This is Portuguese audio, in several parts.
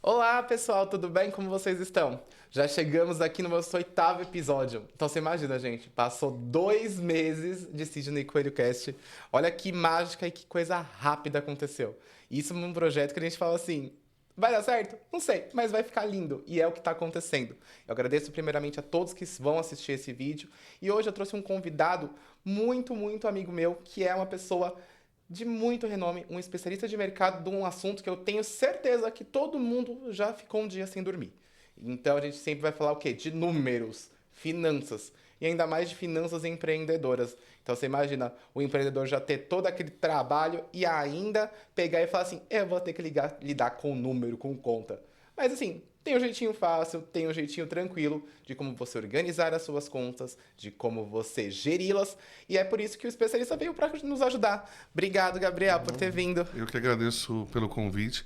Olá, pessoal, tudo bem? Como vocês estão? Já chegamos aqui no nosso 8º episódio. Então você imagina, gente, passou 2 meses de Sidney Coelho Cast. Olha que mágica e que coisa rápida aconteceu. Isso num projeto que a gente fala assim, vai dar certo? Não sei, mas vai ficar lindo. E é o que está acontecendo. Eu agradeço primeiramente a todos que vão assistir esse vídeo. E hoje eu trouxe um convidado muito amigo meu, que é uma pessoa de muito renome, um especialista de mercado de um assunto que eu tenho certeza que todo mundo já ficou um dia sem dormir. Então a gente sempre vai falar o quê? De números, finanças, e ainda mais de finanças empreendedoras. Então você imagina o empreendedor já ter todo aquele trabalho e ainda pegar e falar assim, eu vou ter que lidar com número, com conta. Mas assim, tem um jeitinho fácil, tem um jeitinho tranquilo de como você organizar as suas contas, de como você geri-las, e é por isso que o especialista veio para nos ajudar. Obrigado, Gabriel, por ter vindo. Eu que agradeço pelo convite.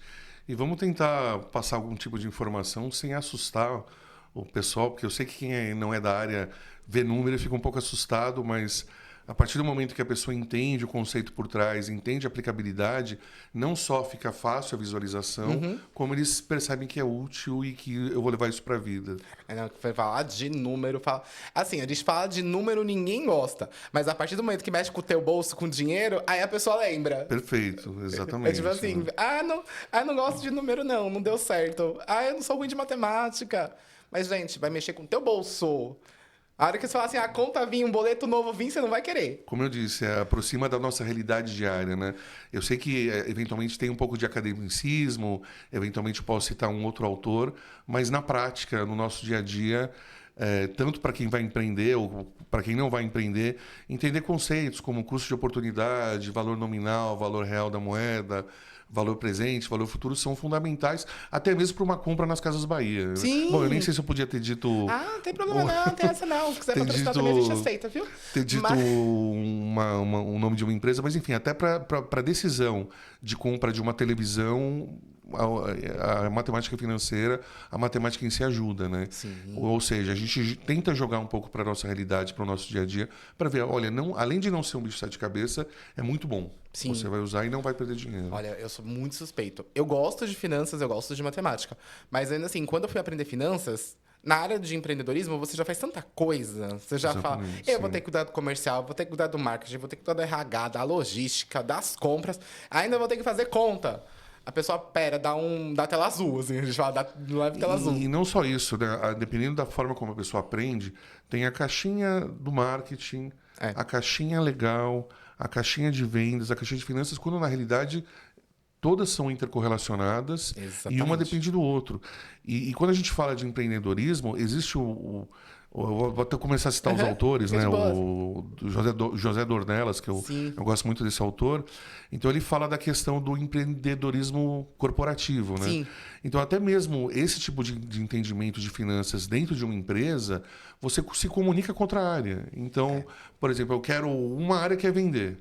E vamos tentar passar algum tipo de informação sem assustar o pessoal, porque eu sei que não é da área vê número e fica um pouco assustado, mas a partir do momento que a pessoa entende o conceito por trás, entende a aplicabilidade, não só fica fácil a visualização, como eles percebem que é útil e que eu vou levar isso para a vida. Foi falar de número, fala... Assim, a gente fala de número, ninguém gosta. Mas a partir do momento que mexe com o teu bolso, com dinheiro, aí a pessoa lembra. Perfeito, É exatamente. tipo assim, Né? não gosto de número não deu certo. Eu não sou ruim de matemática. Mas, gente, vai mexer com o teu bolso. A hora que você fala assim, a conta vir, um boleto novo vir, você não vai querer. Como eu disse, aproxima da nossa realidade diária, né? Eu sei que eventualmente tem um pouco de academicismo, eventualmente eu posso citar um outro autor, mas na prática, no nosso dia a dia, tanto para quem vai empreender ou para quem não vai empreender, entender conceitos como custo de oportunidade, valor nominal, valor real da moeda, valor presente, valor futuro são fundamentais, até mesmo para uma compra nas Casas Bahia. Né? Bom, eu nem Sim. sei se eu podia ter dito Não tem problema não tem essa não. Se quiser ter patrocinar também, a gente aceita, viu? ter dito Mas... um nome de uma empresa, mas enfim, até para decisão de compra de uma televisão, a matemática financeira, a matemática em si ajuda, né? Sim. Ou seja, a gente tenta jogar um pouco para a nossa realidade, para o nosso dia a dia, para ver, olha, além de não ser um bicho de sete cabeça, é muito bom. Sim. Você vai usar e não vai perder dinheiro. Olha, eu sou muito suspeito. Eu gosto de finanças, eu gosto de matemática. Mas ainda assim, quando eu fui aprender finanças, na área de empreendedorismo, você já faz tanta coisa. Você já fala, eu vou ter que cuidar do comercial, vou ter que cuidar do marketing, vou ter que cuidar do RH, da logística, das compras. Ainda vou ter que fazer conta. A pessoa, dá tela azul, assim. A gente fala, não leva tela azul. E não só isso, né? Dependendo da forma como a pessoa aprende, tem a caixinha do marketing, a caixinha legal, a caixinha de vendas, a caixinha de finanças, quando na realidade todas são intercorrelacionadas. Exatamente. E uma depende do outro. E quando a gente fala de empreendedorismo, existe eu vou até começar a citar os autores, né? O José Dornelas, que eu gosto muito desse autor. Então, ele fala da questão do empreendedorismo corporativo, né? Sim. Então, até mesmo esse tipo de entendimento de finanças dentro de uma empresa, você se comunica com outra área. Então, por exemplo, eu quero uma área que é vender.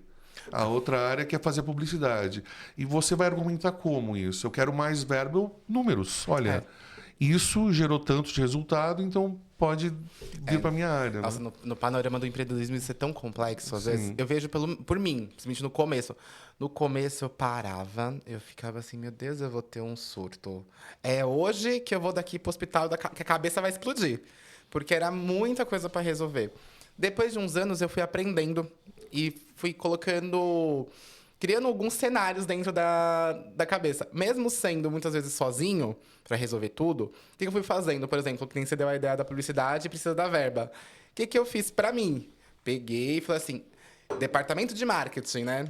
A outra área quer fazer publicidade. E você vai argumentar como isso? Eu quero mais verbo, números. Olha, isso gerou tanto de resultado, então pode vir para a minha área. Nossa, né? no panorama do empreendedorismo isso é tão complexo, às vezes. Eu vejo por mim, principalmente no começo. No começo eu parava, eu ficava assim, meu Deus, eu vou ter um surto. É hoje que eu vou daqui pro hospital, que a cabeça vai explodir. Porque era muita coisa para resolver. Depois de uns anos eu fui aprendendo e fui criando alguns cenários dentro da cabeça. Mesmo sendo muitas vezes sozinho para resolver tudo, o que eu fui fazendo? Por exemplo, que nem você deu a ideia da publicidade e precisa da verba. O que eu fiz para mim? Peguei e falei assim, departamento de marketing, né?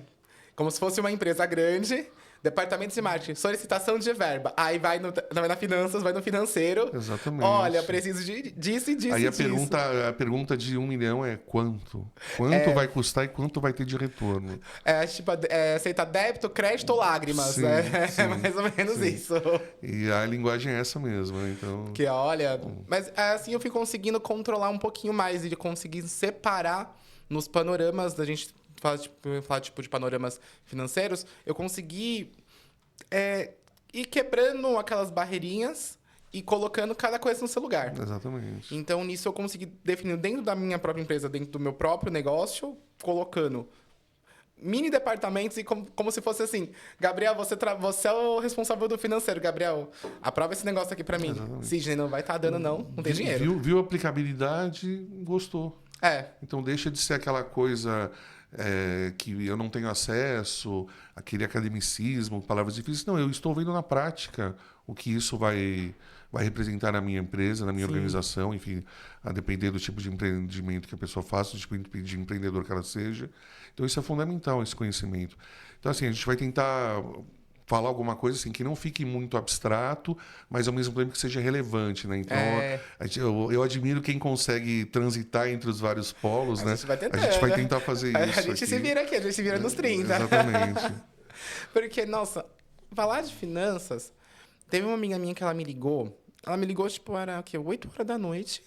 Como se fosse uma empresa grande, departamento de marketing, solicitação de verba. Aí vai na finanças, vai no financeiro. Exatamente. Olha, preciso disso e disso. Aí e disso. a pergunta de 1 milhão é quanto? Quanto vai custar e quanto vai ter de retorno? Aceita débito, crédito ou lágrimas. Sim, É mais ou menos isso. E a linguagem é essa mesmo, né? Então... Que olha... Mas assim eu fui conseguindo controlar um pouquinho mais e de conseguir separar nos panoramas da gente falar tipo de panoramas financeiros, eu consegui ir quebrando aquelas barreirinhas e colocando cada coisa no seu lugar. Exatamente. Então, nisso eu consegui definir dentro da minha própria empresa, dentro do meu próprio negócio, colocando mini departamentos e como se fosse assim, Gabriel, você é o responsável do financeiro, Gabriel, aprova esse negócio aqui pra mim. Exatamente. Sidney, não vai estar dando não tem dinheiro. Viu a aplicabilidade, gostou. É, Então deixa de ser aquela coisa que eu não tenho acesso, aquele academicismo, palavras difíceis. Não, eu estou vendo na prática o que isso vai representar na minha empresa, na minha Sim. organização, enfim, a depender do tipo de empreendimento que a pessoa faça, do tipo de empreendedor que ela seja. Então isso é fundamental, esse conhecimento. Então assim, a gente vai tentar falar alguma coisa assim que não fique muito abstrato, mas ao mesmo tempo que seja relevante, né? Então, eu admiro quem consegue transitar entre os vários polos, a né? gente vai tentar. A gente vai tentar fazer isso. A gente se vira aqui, a gente se vira nos 30. Exatamente. Porque, nossa, falar de finanças, teve uma amiga minha que ela me ligou, tipo, era o quê? 8 horas da noite.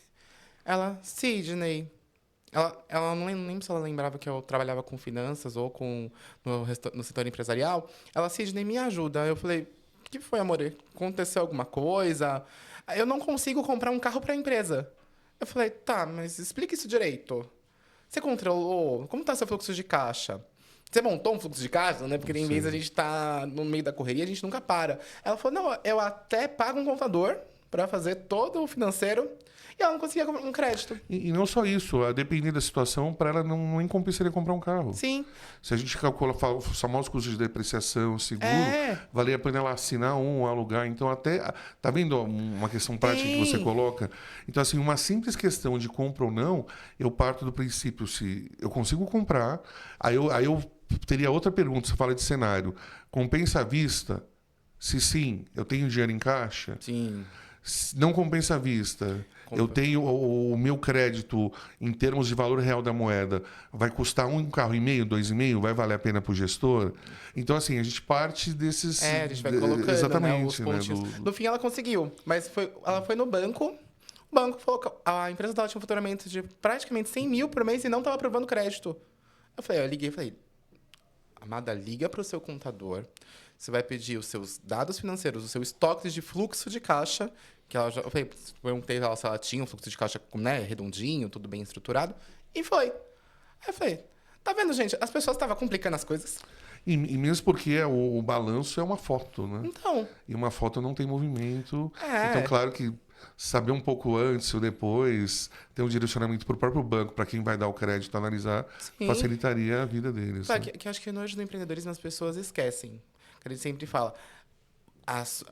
Ela, Sidney, ela não lembro se ela lembrava que eu trabalhava com finanças ou no setor empresarial. Ela, Sidney, me ajuda. Eu falei, o que foi, amor? Aconteceu alguma coisa? Eu não consigo comprar um carro para a empresa. Eu falei, tá, mas explica isso direito. Você controlou? Como tá seu fluxo de caixa? Você montou um fluxo de caixa, né? Porque tem vezes a gente tá no meio da correria, a gente nunca para. Ela falou, não, eu até pago um contador para fazer todo o financeiro. E ela não conseguia comprar um crédito. E não só isso, a depender da situação, para ela não compensaria comprar um carro. Sim. Se a gente calcula os famosos custos de depreciação, seguro, valia a pena ela assinar alugar. Então, até. Tá vendo uma questão prática que você coloca? Então, assim, uma simples questão de compra ou não, eu parto do princípio, se eu consigo comprar, aí eu teria outra pergunta, você fala de cenário. Compensa à vista? Se sim, eu tenho dinheiro em caixa? Sim. Não compensa à vista. Eu tenho o meu crédito em termos de valor real da moeda, vai custar um carro e meio, 2,5, vai valer a pena para o gestor? Então, assim, a gente parte desses... a gente vai colocando, exatamente, né, os pontinhos. No fim, ela conseguiu, mas ela foi no banco, o banco falou que a empresa dela tinha um faturamento de praticamente 100 mil por mês e não estava aprovando crédito. Eu liguei e falei, amada, liga para o seu contador, você vai pedir os seus dados financeiros, o seu estoque de fluxo de caixa, que ela já, eu falei, perguntei ela se ela tinha um fluxo de caixa, né, redondinho, tudo bem estruturado, e foi. Aí eu falei, tá vendo, gente? As pessoas estavam complicando as coisas. E mesmo porque o balanço é uma foto, né? Então. E uma foto não tem movimento. Então, claro que saber um pouco antes ou depois, ter um direcionamento para o próprio banco, para quem vai dar o crédito, analisar, facilitaria a vida deles. Né? Que acho que hoje no empreendedorismo as pessoas esquecem. A gente sempre fala,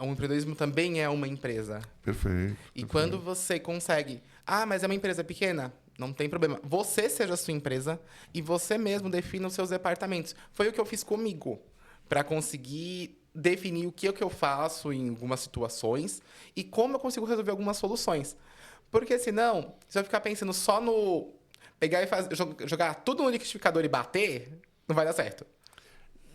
o empreendedorismo também é uma empresa. Perfeito. E quando você consegue... mas é uma empresa pequena? Não tem problema. Você seja a sua empresa e você mesmo defina os seus departamentos. Foi o que eu fiz comigo, para conseguir definir o que eu faço em algumas situações e como eu consigo resolver algumas soluções. Porque senão, se eu ficar pensando só no... pegar e jogar tudo no liquidificador e bater, não vai dar certo.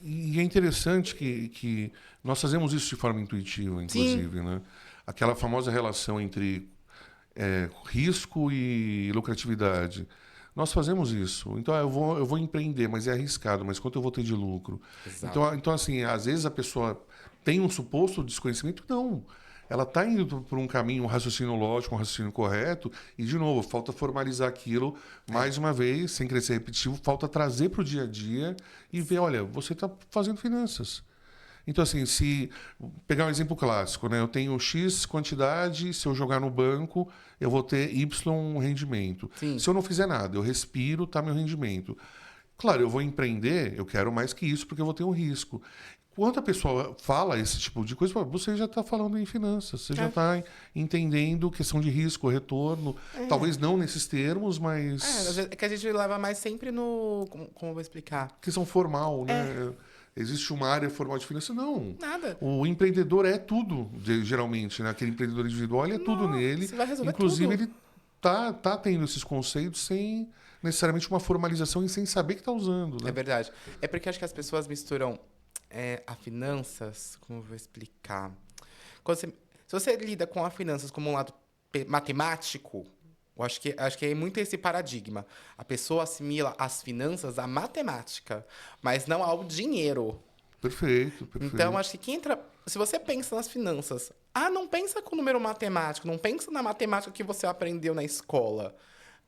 E é interessante que nós fazemos isso de forma intuitiva, inclusive, né? Aquela famosa relação entre risco e lucratividade. Nós fazemos isso. Então, eu vou empreender, mas é arriscado, mas quanto eu vou ter de lucro? Então, assim, às vezes a pessoa tem um suposto desconhecimento? Não. Ela está indo por um caminho, um raciocínio lógico, um raciocínio correto, e, de novo, falta formalizar aquilo, mais uma vez, sem querer ser repetitivo, falta trazer para o dia a dia e ver, olha, você está fazendo finanças. Então, assim, se pegar um exemplo clássico, né? Eu tenho X quantidade, se eu jogar no banco, eu vou ter Y rendimento. Sim. Se eu não fizer nada, eu respiro, tá meu rendimento. Claro, eu vou empreender, eu quero mais que isso, porque eu vou ter um risco. Quando a pessoa fala esse tipo de coisa, você já está falando em finanças, você já está entendendo questão de risco, retorno. Talvez não nesses termos, mas... É que a gente leva mais sempre no... Como eu vou explicar? Questão formal, né? Existe uma área formal de finanças? Não. Nada. O empreendedor é tudo, geralmente, né? Aquele empreendedor individual, ele é tudo nele. Você vai resolver Inclusive, tudo. ele tá tendo esses conceitos sem necessariamente uma formalização e sem saber que está usando. Né? É verdade. É porque acho que as pessoas misturam a finanças... Como eu vou explicar? Se você lida com a finanças como um lado matemático... Eu acho que é muito esse paradigma. A pessoa assimila as finanças à matemática, mas não ao dinheiro. Perfeito. Então, acho que se você pensa nas finanças, não pensa com o número matemático, não pensa na matemática que você aprendeu na escola.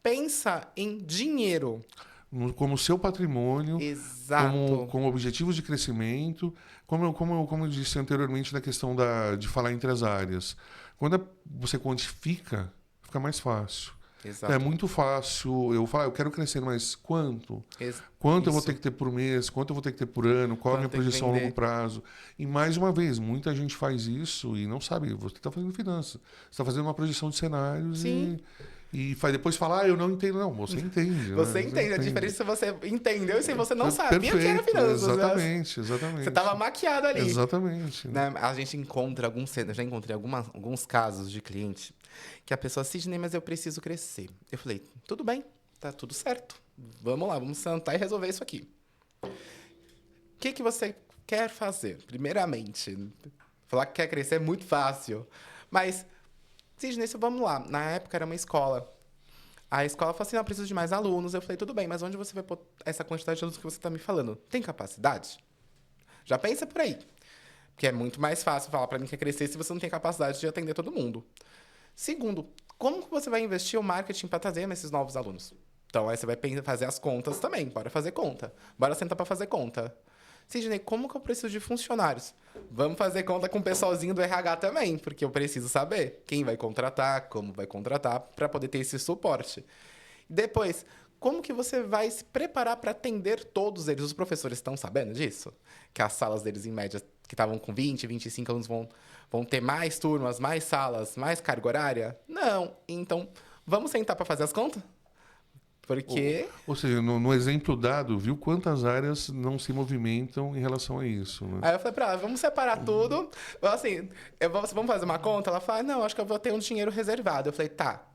Pensa em dinheiro. como seu patrimônio, Exato. como objetivos de crescimento, como eu disse anteriormente na questão de falar entre as áreas. Quando você quantifica, fica mais fácil. Então, é Exato. muito fácil eu falar, eu quero crescer, mas quanto? Quanto eu vou Isso. ter que ter por mês? Quanto eu vou ter que ter por ano? Qual a minha Quanto tem que projeção a longo vender. prazo? E mais uma vez, muita gente faz isso e não sabe. Você está fazendo finanças. Você está fazendo uma projeção de cenários Sim. e depois falar, eu não entendo. Não, você entende. Né? Você entende. A diferença é se você entendeu e se você não sabia que era Perfeito, finanças. Né? exatamente, exatamente. Você estava maquiado ali. Exatamente. Né? A gente encontra eu já encontrei alguns casos de cliente que a pessoa, Sidney, mas eu preciso crescer. Eu falei, tudo bem, tá tudo certo. Vamos lá, vamos sentar e resolver isso aqui. O que você quer fazer? Primeiramente, falar que quer crescer é muito fácil. Mas, Sidney, vamos lá. Na época era uma escola. A escola falou assim, não, eu preciso de mais alunos. Eu falei, tudo bem, mas onde você vai pôr essa quantidade de alunos que você está me falando? Tem capacidade? Já pensa por aí. Porque é muito mais fácil falar para mim que quer crescer se você não tem capacidade de atender todo mundo. Segundo, como que você vai investir o marketing para trazer esses novos alunos? Então, aí você vai fazer as contas também. Bora fazer conta. Bora sentar para fazer conta. Sidney, como que eu preciso de funcionários? Vamos fazer conta com o pessoalzinho do RH também, porque eu preciso saber quem vai contratar, como vai contratar, para poder ter esse suporte. Depois, como que você vai se preparar para atender todos eles? Os professores estão sabendo disso? Que as salas deles, em média, que estavam com 20, 25 alunos, vão ter mais turmas, mais salas, mais carga horária? Não. Então, vamos sentar para fazer as contas? Porque... Ou seja, no exemplo dado, viu quantas áreas não se movimentam em relação a isso, né? Aí eu falei pra ela, vamos separar tudo. Assim, vamos fazer uma conta? Ela falou, não, acho que eu vou ter um dinheiro reservado. Eu falei, tá.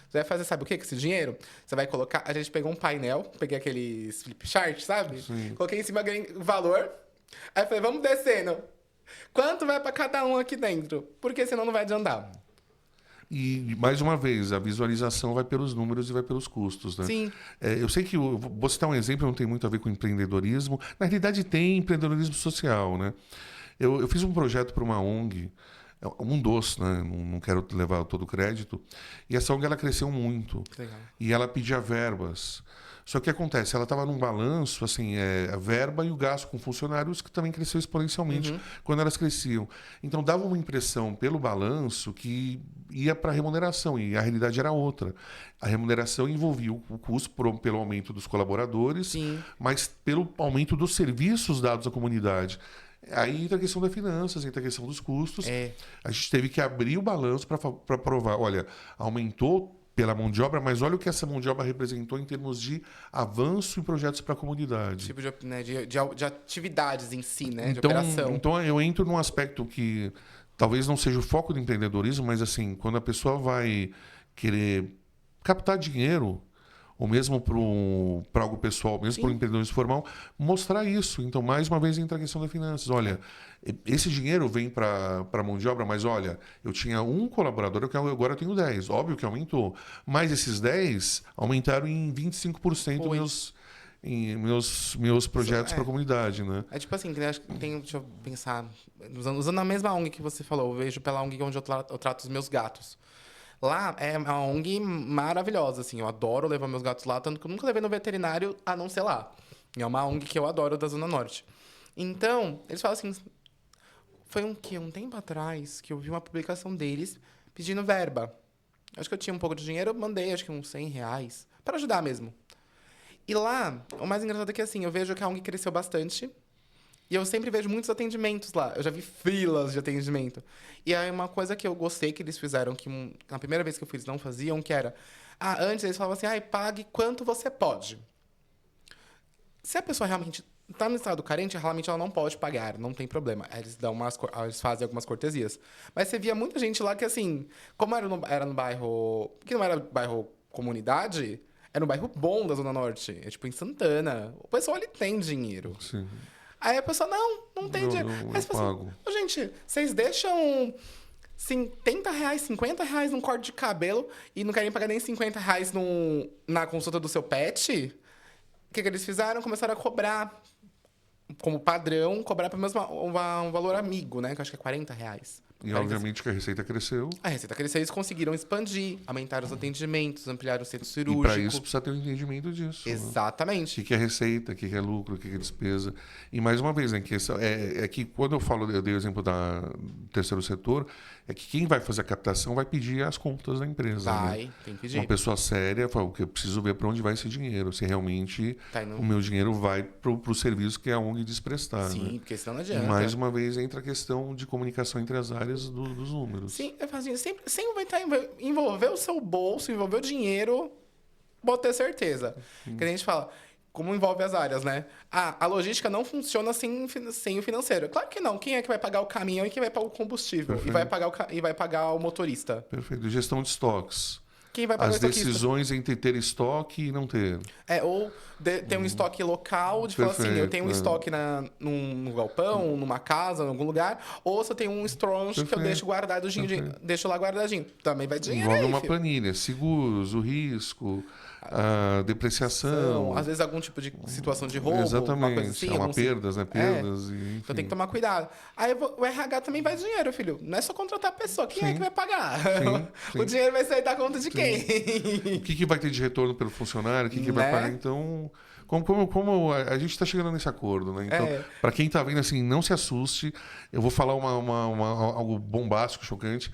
Você vai fazer, sabe o que com esse dinheiro? Você vai colocar... A gente pegou um painel, peguei aqueles flip chart, sabe? Sim. Coloquei em cima o valor. Aí eu falei, vamos descendo. Quanto vai pra cada um aqui dentro? Porque senão não vai adiantar. E, mais uma vez, a visualização vai pelos números e vai pelos custos, né? Sim. Eu sei que, vou citar um exemplo, não tem muito a ver com empreendedorismo. Na realidade, tem empreendedorismo social, né? Eu fiz um projeto para uma ONG, um dos, né? Não quero levar todo o crédito. E essa ONG, ela cresceu muito. Que legal. E ela pedia verbas. Só que o que acontece? Ela estava num balanço, assim, a verba e o gasto com funcionários que também cresceu exponencialmente quando elas cresciam. Então, dava uma impressão pelo balanço que ia para a remuneração, e a realidade era outra. A remuneração envolvia o custo pelo aumento dos colaboradores, Sim. mas pelo aumento dos serviços dados à comunidade. Aí entra a questão das finanças, entra a questão dos custos. A gente teve que abrir o balanço para provar, olha, aumentou pela mão de obra, mas olha o que essa mão de obra representou em termos de avanço em projetos para a comunidade. Tipo de atividades em si, né? De Então, operação. então eu entro num aspecto que talvez não seja o foco do empreendedorismo, mas assim, quando a pessoa vai querer captar dinheiro, ou mesmo para algo pessoal, mesmo para o empreendedorismo formal, mostrar isso. Então, mais uma vez, entra a questão das finanças. Olha, esse dinheiro vem para a mão de obra, mas olha, eu tinha um colaborador, agora eu tenho 10. Óbvio que aumentou. Mas esses 10 aumentaram em 25% meus projetos para a comunidade, né? É tipo assim, deixa eu pensar, usando a mesma ONG que você falou, eu vejo pela ONG onde eu trato os meus gatos. Lá é uma ONG maravilhosa, assim, eu adoro levar meus gatos lá, tanto que eu nunca levei no veterinário a não ser lá. É uma ONG que eu adoro da Zona Norte. Então, eles falam assim, foi um tempo atrás que eu vi uma publicação deles pedindo verba. Acho que eu tinha um pouco de dinheiro, eu mandei acho que uns R$100 para ajudar mesmo. E lá, o mais engraçado é que assim, eu vejo que a ONG cresceu bastante. E eu sempre vejo muitos atendimentos lá. Eu já vi filas de atendimento. E aí uma coisa que eu gostei que eles fizeram, que na primeira vez que eu fui eles não faziam, que era... antes eles falavam assim, pague quanto você pode. Se a pessoa realmente está no estado carente, realmente ela não pode pagar, não tem problema. Eles fazem algumas cortesias. Mas você via muita gente lá que assim, como era no bairro... Que não era bairro comunidade, era no bairro bom da Zona Norte. É tipo em Santana. O pessoal ali tem dinheiro. Sim. Aí a pessoa, não tem dinheiro. Aí você fala assim, gente, vocês deixam R$70, R$50 num corte de cabelo e não querem pagar nem R$50 na consulta do seu pet? O que eles fizeram? Começaram a cobrar, como padrão, cobrar pelo menos um valor amigo, né? Que eu acho que é R$40. E obviamente que a receita cresceu. A receita cresceu, eles conseguiram expandir, aumentar os atendimentos, ampliar o centro E cirúrgico. para isso precisa ter um entendimento disso. Né? Exatamente. O que é receita, o que é lucro, o que é despesa. E mais uma vez, né, é que quando eu dei o exemplo do terceiro setor, é que quem vai fazer a captação vai pedir as contas da empresa. Vai, né? tem que pedir. Uma pessoa séria fala, eu preciso ver para onde vai esse dinheiro, se realmente o meu dinheiro vai para o serviço que é a ONG diz prestar. Sim, né? porque senão não E adianta. mais uma vez entra a questão de comunicação entre as áreas dos números. Sim, é fácil. Sempre vai estar envolver o seu bolso, envolver o dinheiro, pode ter certeza. Que a gente fala, como envolve as áreas, né? A logística não funciona sem o financeiro. Claro que não. Quem é que vai pagar o caminhão e quem vai pagar o combustível? E vai pagar o motorista? Perfeito. Gestão de estoques. Quem vai pagar As o estoquista? decisões entre ter estoque e não ter. Ou ter um estoque local, de falar assim, eu tenho um estoque num galpão, numa casa, em algum lugar, ou se eu tenho um storage que eu deixo guardado, deixo lá guardadinho. Também vai dinheiro Envolve aí, uma filho. planilha, seguros, o risco, a depreciação. Às vezes algum tipo de situação de roubo, Exatamente. uma coisa assim. Há perdas, né? Perdas. Então tem que tomar cuidado. Aí o RH também vai dinheiro, filho. Não é só contratar a pessoa. Quem é que vai pagar? Sim. O dinheiro vai sair da conta de quem? O que vai ter de retorno pelo funcionário? O que vai Né? pagar? Então, como a gente está chegando nesse acordo, né? Então, para quem está vendo assim, não se assuste. Eu vou falar algo bombástico, chocante.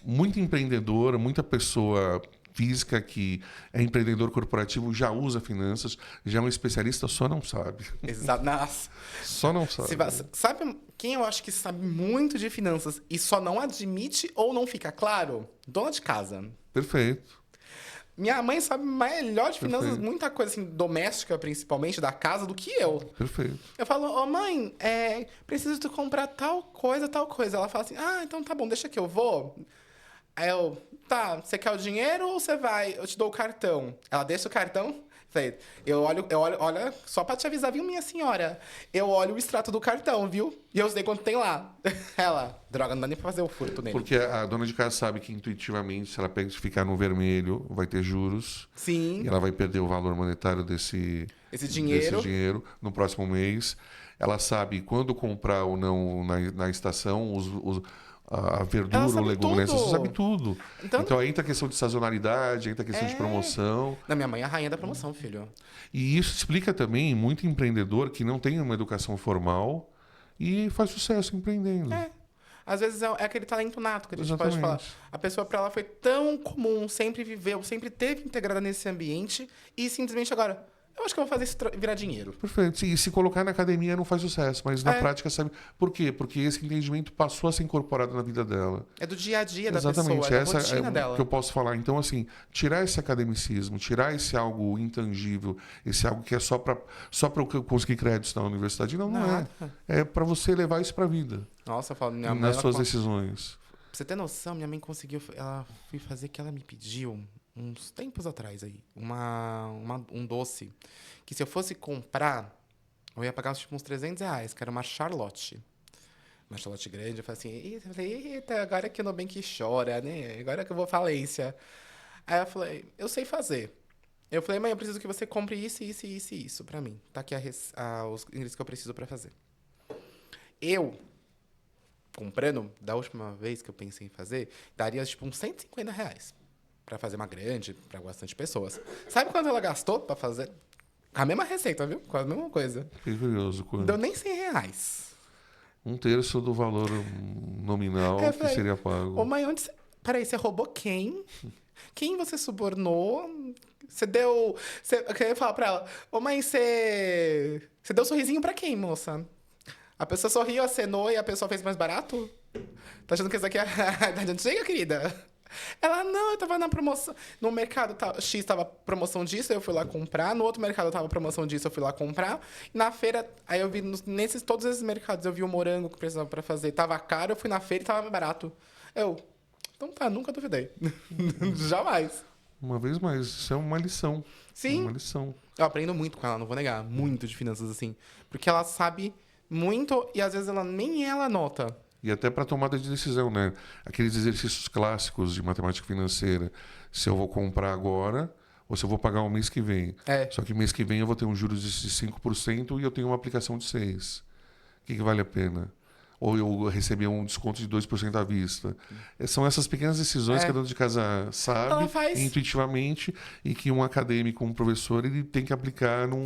Muito empreendedora, muita pessoa física que é empreendedor corporativo já usa finanças, já é um especialista, só não sabe. Exato. Nossa. Só não sabe. Sabe quem eu acho que sabe muito de finanças e só não admite ou não fica claro? Dona de casa. Perfeito. Minha mãe sabe melhor de finanças, Perfeito. muita coisa assim, doméstica, principalmente, da casa, do que eu. Perfeito. Eu falo, ô mãe, preciso de comprar tal coisa, tal coisa. Ela fala assim, então tá bom, deixa que eu vou. Aí eu, tá, você quer o dinheiro ou você vai? Eu te dou o cartão. Ela deixa o cartão. Eu olho, olha, só pra te avisar, viu, minha senhora? Eu olho o extrato do cartão, viu? E eu sei quanto tem lá. Ela, droga, não dá nem pra fazer o furto nele. Porque a dona de casa sabe que intuitivamente, se ela ficar no vermelho, vai ter juros. Sim. E ela vai perder o valor monetário desse dinheiro no próximo mês. Ela sabe quando comprar ou não na estação, a verdura, o legume, né? Você sabe tudo. Então aí entra a questão de sazonalidade, entra a questão de promoção. Na minha mãe é a rainha da promoção, filho. E isso explica também muito empreendedor que não tem uma educação formal e faz sucesso empreendendo. Às vezes é aquele talento nato que a gente Exatamente. pode falar. A pessoa, pra ela, foi tão comum, sempre viveu, sempre teve integrada nesse ambiente e simplesmente agora, eu acho que eu vou fazer isso virar dinheiro. Perfeito. E se colocar na academia não faz sucesso, mas na prática sabe. Por quê? Porque esse entendimento passou a ser incorporado na vida dela. É do dia a dia da Exatamente. pessoa, é da Essa rotina é dela. o que eu posso falar. Então, assim, tirar esse academicismo, tirar esse algo intangível, esse algo que é só para eu conseguir créditos na universidade. Não Nada. é. É para você levar isso para a vida. Nossa, eu falo, minha mãe... Nas suas decisões. Pra você ter noção, minha mãe conseguiu... Ela foi fazer que ela me pediu, uns tempos atrás aí, um doce, que se eu fosse comprar, eu ia pagar tipo uns R$300, que era uma Charlotte. Uma Charlotte grande. Eu falei assim, eita, agora que o Nubank chora, né? Agora que eu vou à falência. Aí eu falei, eu sei fazer. Eu falei, mãe, eu preciso que você compre isso, isso, isso e isso pra mim. Tá aqui os ingredientes que eu preciso pra fazer. Eu, comprando, da última vez que eu pensei em fazer, daria tipo uns R$150 pra fazer uma grande, pra bastante pessoas. Sabe quanto ela gastou pra fazer? A mesma receita, viu? Com a mesma coisa. Fiquei curioso. Quanto? Deu nem R$100. 1/3 do valor nominal Aí eu que falei, seria pago. ô mãe, onde você... Peraí, você roubou quem? Quem você subornou? Você deu... Eu queria falar pra ela, ô mãe, você deu um sorrisinho pra quem, moça? A pessoa sorriu, acenou e a pessoa fez mais barato? Tá achando que isso aqui é a idade antiga, querida? Ela, não, eu tava na promoção. No mercado X tava promoção disso, eu fui lá comprar. No outro mercado tava promoção disso, eu fui lá comprar. E na feira, aí eu vi, todos esses mercados, eu vi o morango que precisava pra fazer. Tava caro, eu fui na feira e tava barato. Então tá, nunca duvidei. Jamais. Uma vez mais, isso é uma lição. Sim. É uma lição. Eu aprendo muito com ela, não vou negar. Muito de finanças, assim. Porque ela sabe muito e às vezes nem ela nota. E até para tomada de decisão, né? Aqueles exercícios clássicos de matemática financeira. Se eu vou comprar agora ou se eu vou pagar o mês que vem. Só que mês que vem eu vou ter um juros de 5% e eu tenho uma aplicação de 6%. O que vale a pena? ou eu receber um desconto de 2% à vista. São essas pequenas decisões que a dona de casa sabe Ela faz. intuitivamente e que um acadêmico, um professor, ele tem que aplicar num...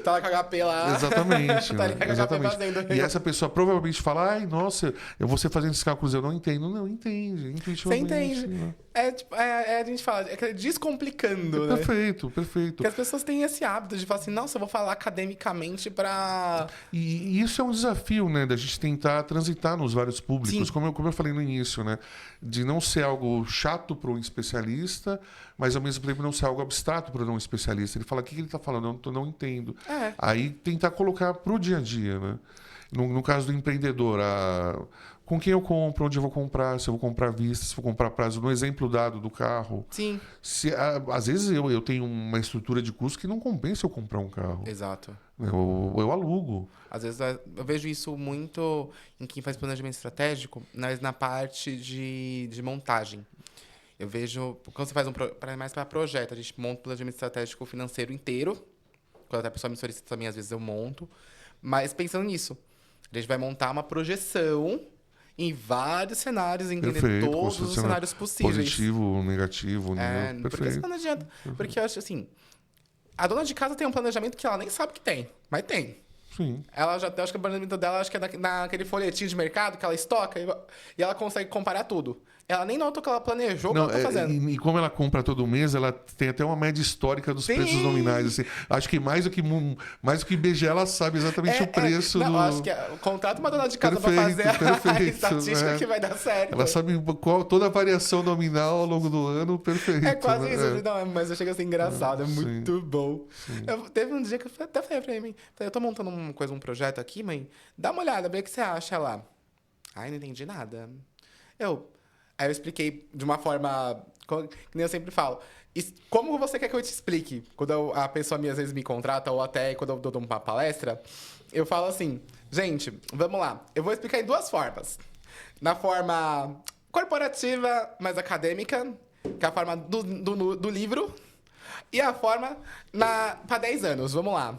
Tá lá com a HP lá. Exatamente. Tá ali com a HP Exatamente. fazendo. E essa pessoa provavelmente fala, ai, nossa, eu vou ser fazendo esses cálculos, eu não entendo. Não, entende, Você intuitivamente. entende. Né? A gente fala, descomplicando, né? Perfeito. Porque as pessoas têm esse hábito de falar assim, nossa, eu vou falar academicamente pra... E isso é um desafio, né? Da gente tentar transitar nos vários públicos, Sim. como eu falei no início, né? De não ser algo chato para um especialista, mas ao mesmo tempo não ser algo abstrato para um não especialista. Ele fala, o que ele está falando? Eu não entendo. Aí tentar colocar para o dia a dia, né? No caso do empreendedor, com quem eu compro, onde eu vou comprar, se eu vou comprar à vista, se eu vou comprar prazo. No exemplo dado do carro, Sim. Às vezes eu tenho uma estrutura de custo que não compensa eu comprar um carro. Exato. Eu alugo. Às vezes eu vejo isso muito em quem faz planejamento estratégico, mas na parte de montagem. Eu vejo, quando você faz mais para projeto, a gente monta um planejamento estratégico financeiro inteiro. Quando a pessoa me solicita também, às vezes eu monto. Mas pensando nisso, a gente vai montar uma projeção em vários cenários, entender todos os cenários possíveis. Positivo, negativo, neutro. Porque senão não adianta. Porque eu acho assim, a dona de casa tem um planejamento que ela nem sabe que tem, mas tem. Sim. Ela já tem, acho que o planejamento dela acho que é naquele folhetinho de mercado que ela estoca e ela consegue comparar tudo. Ela nem nota o que ela planejou, o que ela tá fazendo. E como ela compra todo mês, ela tem até uma média histórica dos preços nominais. Assim. Acho que mais do que IBGE, ela sabe exatamente o preço do... Acho que contrata uma dona de casa para fazer a estatística que vai dar certo. Ela sabe toda a variação nominal ao longo do ano, perfeito. É quase isso. Não, mas eu chego assim, engraçado. É muito bom. Teve um dia que eu até falei pra mim, eu tô montando um projeto aqui, mãe, dá uma olhada, vê o que você acha lá. Ai, não entendi nada. Aí eu expliquei de uma forma, que nem eu sempre falo, como você quer que eu te explique? Quando a pessoa às vezes me contrata, ou até quando eu dou uma palestra, eu falo assim, gente, vamos lá, eu vou explicar em duas formas. Na forma corporativa, mais acadêmica, que é a forma do livro, e a forma para 10 anos, vamos lá.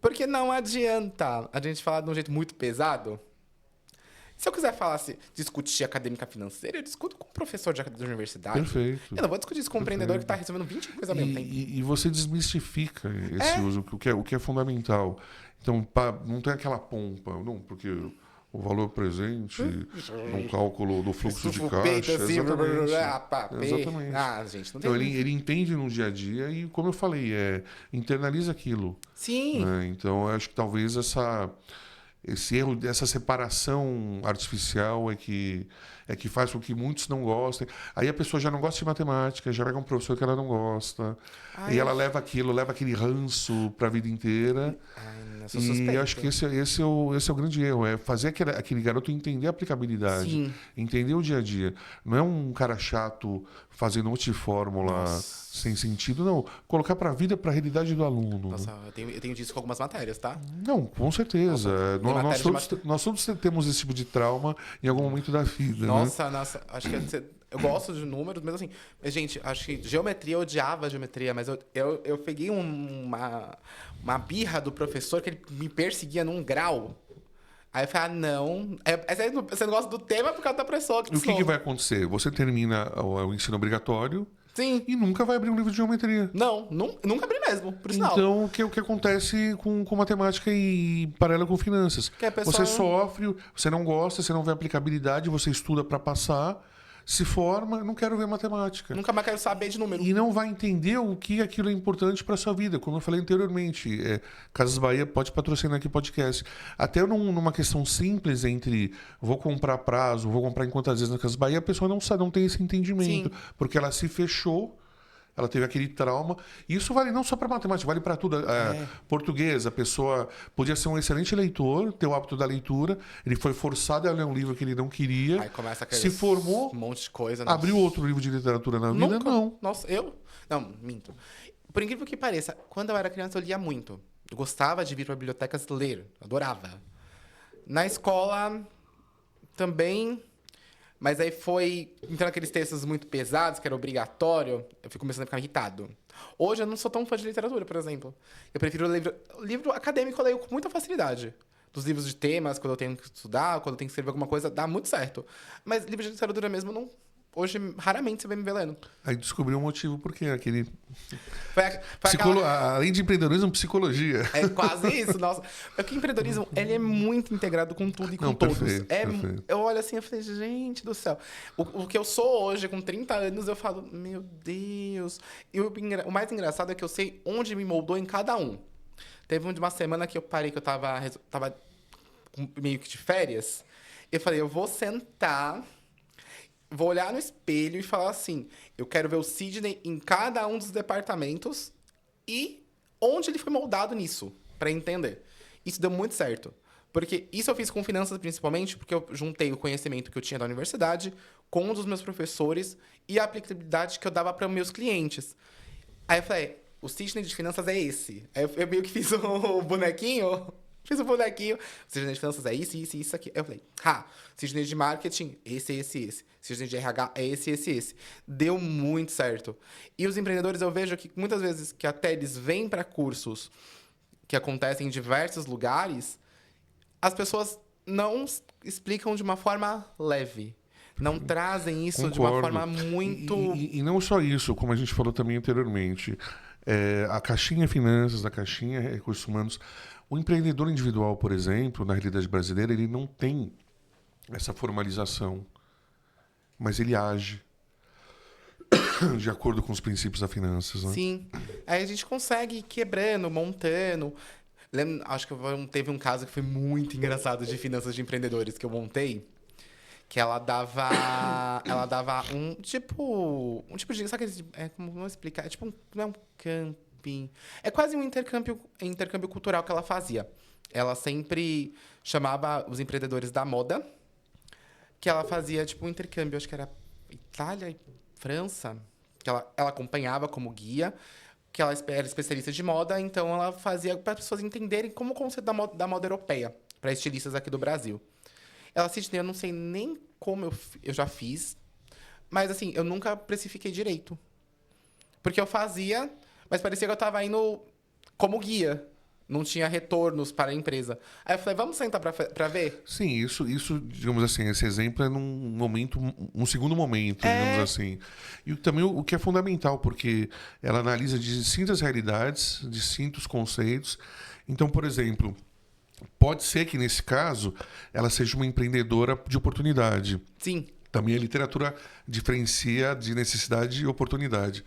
Porque não adianta a gente falar de um jeito muito pesado. Se eu quiser falar, discutir acadêmica financeira, eu discuto com um professor de universidade. Perfeito. Eu não vou discutir isso com um empreendedor que está resolvendo 20 coisas ao mesmo tempo. E você desmistifica esse uso, o que é fundamental. Então, não tem aquela pompa, não, porque o valor presente no cálculo do fluxo de caixa. Exatamente. Gente, não tem então, ele entende no dia a dia e, como eu falei, internaliza aquilo. Sim. Né? Então, eu acho que talvez esse erro, essa separação artificial é que faz com que muitos não gostem. Aí a pessoa já não gosta de matemática, já pega um professor que ela não gosta. E ela leva aquele ranço para a vida inteira. E eu acho que esse é o grande erro, é fazer aquele garoto entender a aplicabilidade, Sim. entender o dia a dia. Não é um cara chato fazendo um monte de fórmula sem sentido, não. Colocar para a vida, para a realidade do aluno. Nossa, eu tenho disso com algumas matérias, tá? Não, com certeza. Nós todos temos esse tipo de trauma em algum momento da vida. Nossa, acho que eu gosto de números, mas assim, gente, acho que geometria, eu odiava geometria, mas eu peguei uma birra do professor que ele me perseguia num grau. Aí eu falei, não. Você não gosta do tema por causa da pessoa que o que vai acontecer? Você termina o ensino obrigatório. Sim. E nunca vai abrir um livro de geometria. Não, nunca abri mesmo, por sinal. Então, o que acontece com matemática e paralela com finanças? Você sofre, você não gosta, você não vê aplicabilidade, você estuda para passar, se forma, não quero ver matemática. Nunca mais quero saber de número. E não vai entender o que aquilo é importante para sua vida. Como eu falei anteriormente, Casas Bahia pode patrocinar aqui podcast. Até numa questão simples entre vou comprar prazo, vou comprar em quantas vezes na Casas Bahia, a pessoa não tem esse entendimento. Sim. Porque ela se fechou, ela teve aquele trauma. E isso vale não só para matemática, vale para tudo. Português, a pessoa podia ser um excelente leitor, ter o hábito da leitura. Ele foi forçado a ler um livro que ele não queria. Aí começa se formou, um monte de coisa. Abriu outro livro de literatura na vida? Não. Nossa, Não, minto. Por incrível que pareça, quando eu era criança eu lia muito. Eu gostava de vir para bibliotecas ler. Adorava. Na escola também... Mas aí foi entrando aqueles textos muito pesados, que era obrigatório, eu fui começando a ficar irritado. Hoje eu não sou tão fã de literatura, por exemplo. Eu prefiro livro acadêmico, eu leio com muita facilidade. dos livros de temas, quando eu tenho que estudar, quando eu tenho que escrever alguma coisa, dá muito certo. Mas livro de literatura mesmo, não, hoje, raramente você vai me ver lendo. Aí descobriu o motivo porque aquele... Foi aquela... Além de empreendedorismo, psicologia. É quase isso, nossa. É que o empreendedorismo, ele é muito integrado com tudo e com todos. Perfeito. Eu olho assim e falei, gente do céu. O que eu sou hoje, com 30 anos, eu falo, meu Deus. E o mais engraçado é que eu sei onde me moldou em cada um. Teve uma semana que eu parei, que eu tava meio que de férias. Eu falei, eu vou sentar, vou olhar no espelho e falar assim, eu quero ver o Sidney em cada um dos departamentos e onde ele foi moldado nisso, pra entender. Isso deu muito certo. Porque isso eu fiz com finanças principalmente, porque eu juntei o conhecimento que eu tinha da universidade com um dos meus professores e a aplicabilidade que eu dava para meus clientes. Aí eu falei, o Sidney de finanças é esse. Aí eu meio que fiz o bonequinho. Fiz o bonequinho. O Sidney de finanças é isso, isso e isso aqui. Aí eu falei, Sidney de marketing, esse. Sidney de RH é esse. Deu muito certo. E os empreendedores, eu vejo que muitas vezes que até eles vêm para cursos que acontecem em diversos lugares, as pessoas não explicam de uma forma leve. Não trazem isso de uma forma muito... E não só isso, como a gente falou também anteriormente. A caixinha finanças, a caixinha recursos humanos. O empreendedor individual, por exemplo, na realidade brasileira, ele não tem essa formalização. Mas ele age de acordo com os princípios da finanças, né? Sim. Aí a gente consegue ir quebrando, montando. Acho que teve um caso que foi muito engraçado de finanças de empreendedores que eu montei. Que ela dava um tipo de... Sabe aquele... como vou explicar? É tipo não é um camping. É quase um intercâmbio cultural que ela fazia. Ela sempre chamava os empreendedores da moda, que ela fazia tipo um intercâmbio, acho que era Itália e França, que ela acompanhava como guia, que ela era especialista de moda, então ela fazia para as pessoas entenderem como o conceito da moda europeia, para estilistas aqui do Brasil. Ela Sidney, eu não sei nem como eu já fiz, mas assim, eu nunca precifiquei direito. Porque eu fazia, mas parecia que eu estava indo como guia. Não tinha retornos para a empresa. Aí eu falei, vamos sentar para ver? Sim, isso, digamos assim, esse exemplo é num momento, um segundo momento, digamos assim. E também o que é fundamental, porque ela analisa distintas realidades, distintos conceitos. Então, por exemplo, pode ser que, nesse caso, ela seja uma empreendedora de oportunidade. Sim. Também a literatura diferencia de necessidade e oportunidade.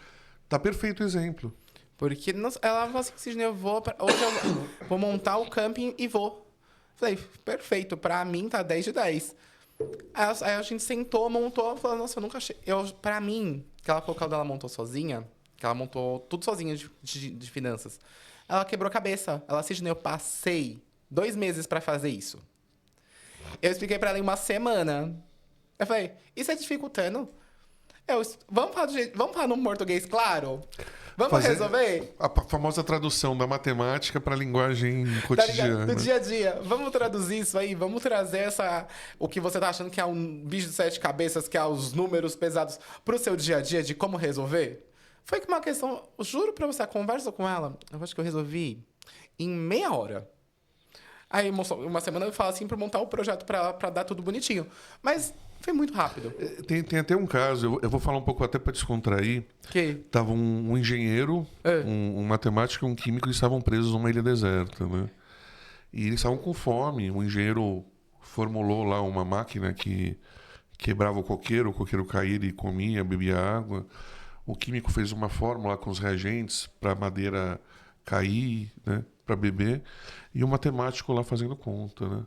Tá perfeito o exemplo. Porque ela falou assim, Sidney, hoje eu vou montar o camping e vou. Falei, perfeito, pra mim tá 10 de 10. Aí a gente sentou, montou, falou, nossa, eu nunca achei... Pra mim, que ela falou que ela montou sozinha, que ela montou tudo sozinha de finanças, ela quebrou a cabeça. Ela, Sidney, eu passei 2 meses pra fazer isso. Eu expliquei pra ela em uma semana. Eu falei, isso é dificultando? Vamos falar no português claro? Vamos resolver? A famosa tradução da matemática para a linguagem cotidiana. Do dia a dia. Vamos traduzir isso aí? Vamos trazer o que você tá achando que é um bicho de 7 cabeças, que é os números pesados, pro seu dia a dia de como resolver? Foi que uma questão... Eu juro pra você, a conversa com ela, eu acho que eu resolvi em meia hora. Aí, uma semana eu falo assim pra montar o projeto pra dar tudo bonitinho. Mas... foi muito rápido. Tem até um caso, eu vou falar um pouco até para descontrair. Tava um engenheiro, um matemático e um químico, eles estavam presos numa ilha deserta, né? E eles estavam com fome. O engenheiro formulou lá uma máquina que quebrava o coqueiro caía, ele comia, bebia água. O químico fez uma fórmula com os reagentes para a madeira cair, né? Para beber. E o matemático lá fazendo conta, né?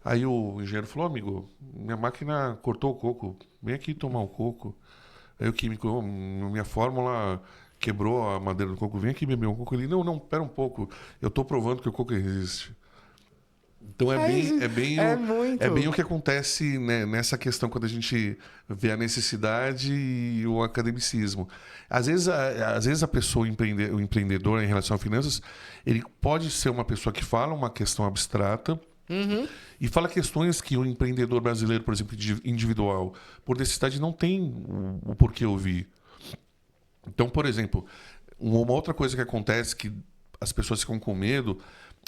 Aí o engenheiro falou, amigo, minha máquina cortou o coco, vem aqui tomar o coco. Aí o químico, minha fórmula quebrou a madeira do coco, vem aqui beber um coco. Ele, não, pera um pouco, eu estou provando que o coco existe. Então é bem o que acontece, né, nessa questão quando a gente vê a necessidade e o academicismo. Às vezes a pessoa, o empreendedor em relação a finanças, ele pode ser uma pessoa que fala uma questão abstrata, e fala questões que o empreendedor brasileiro, por exemplo, individual, por necessidade, não tem o porquê ouvir. Então, por exemplo, uma outra coisa que acontece que as pessoas ficam com medo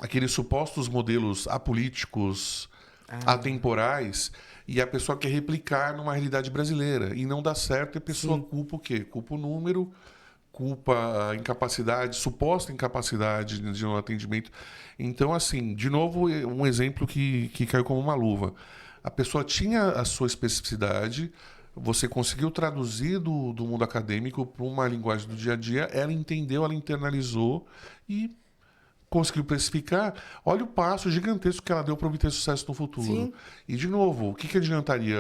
aqueles supostos modelos apolíticos, atemporais, e a pessoa quer replicar numa realidade brasileira. E não dá certo, e a pessoa culpa o quê? Culpa o número, culpa a incapacidade, suposta incapacidade de um atendimento. Então, assim, de novo, um exemplo que caiu como uma luva. A pessoa tinha a sua especificidade, você conseguiu traduzir do mundo acadêmico para uma linguagem do dia a dia, ela entendeu, ela internalizou e conseguiu precificar. Olha o passo gigantesco que ela deu para obter sucesso no futuro. Sim. E, de novo, o que adiantaria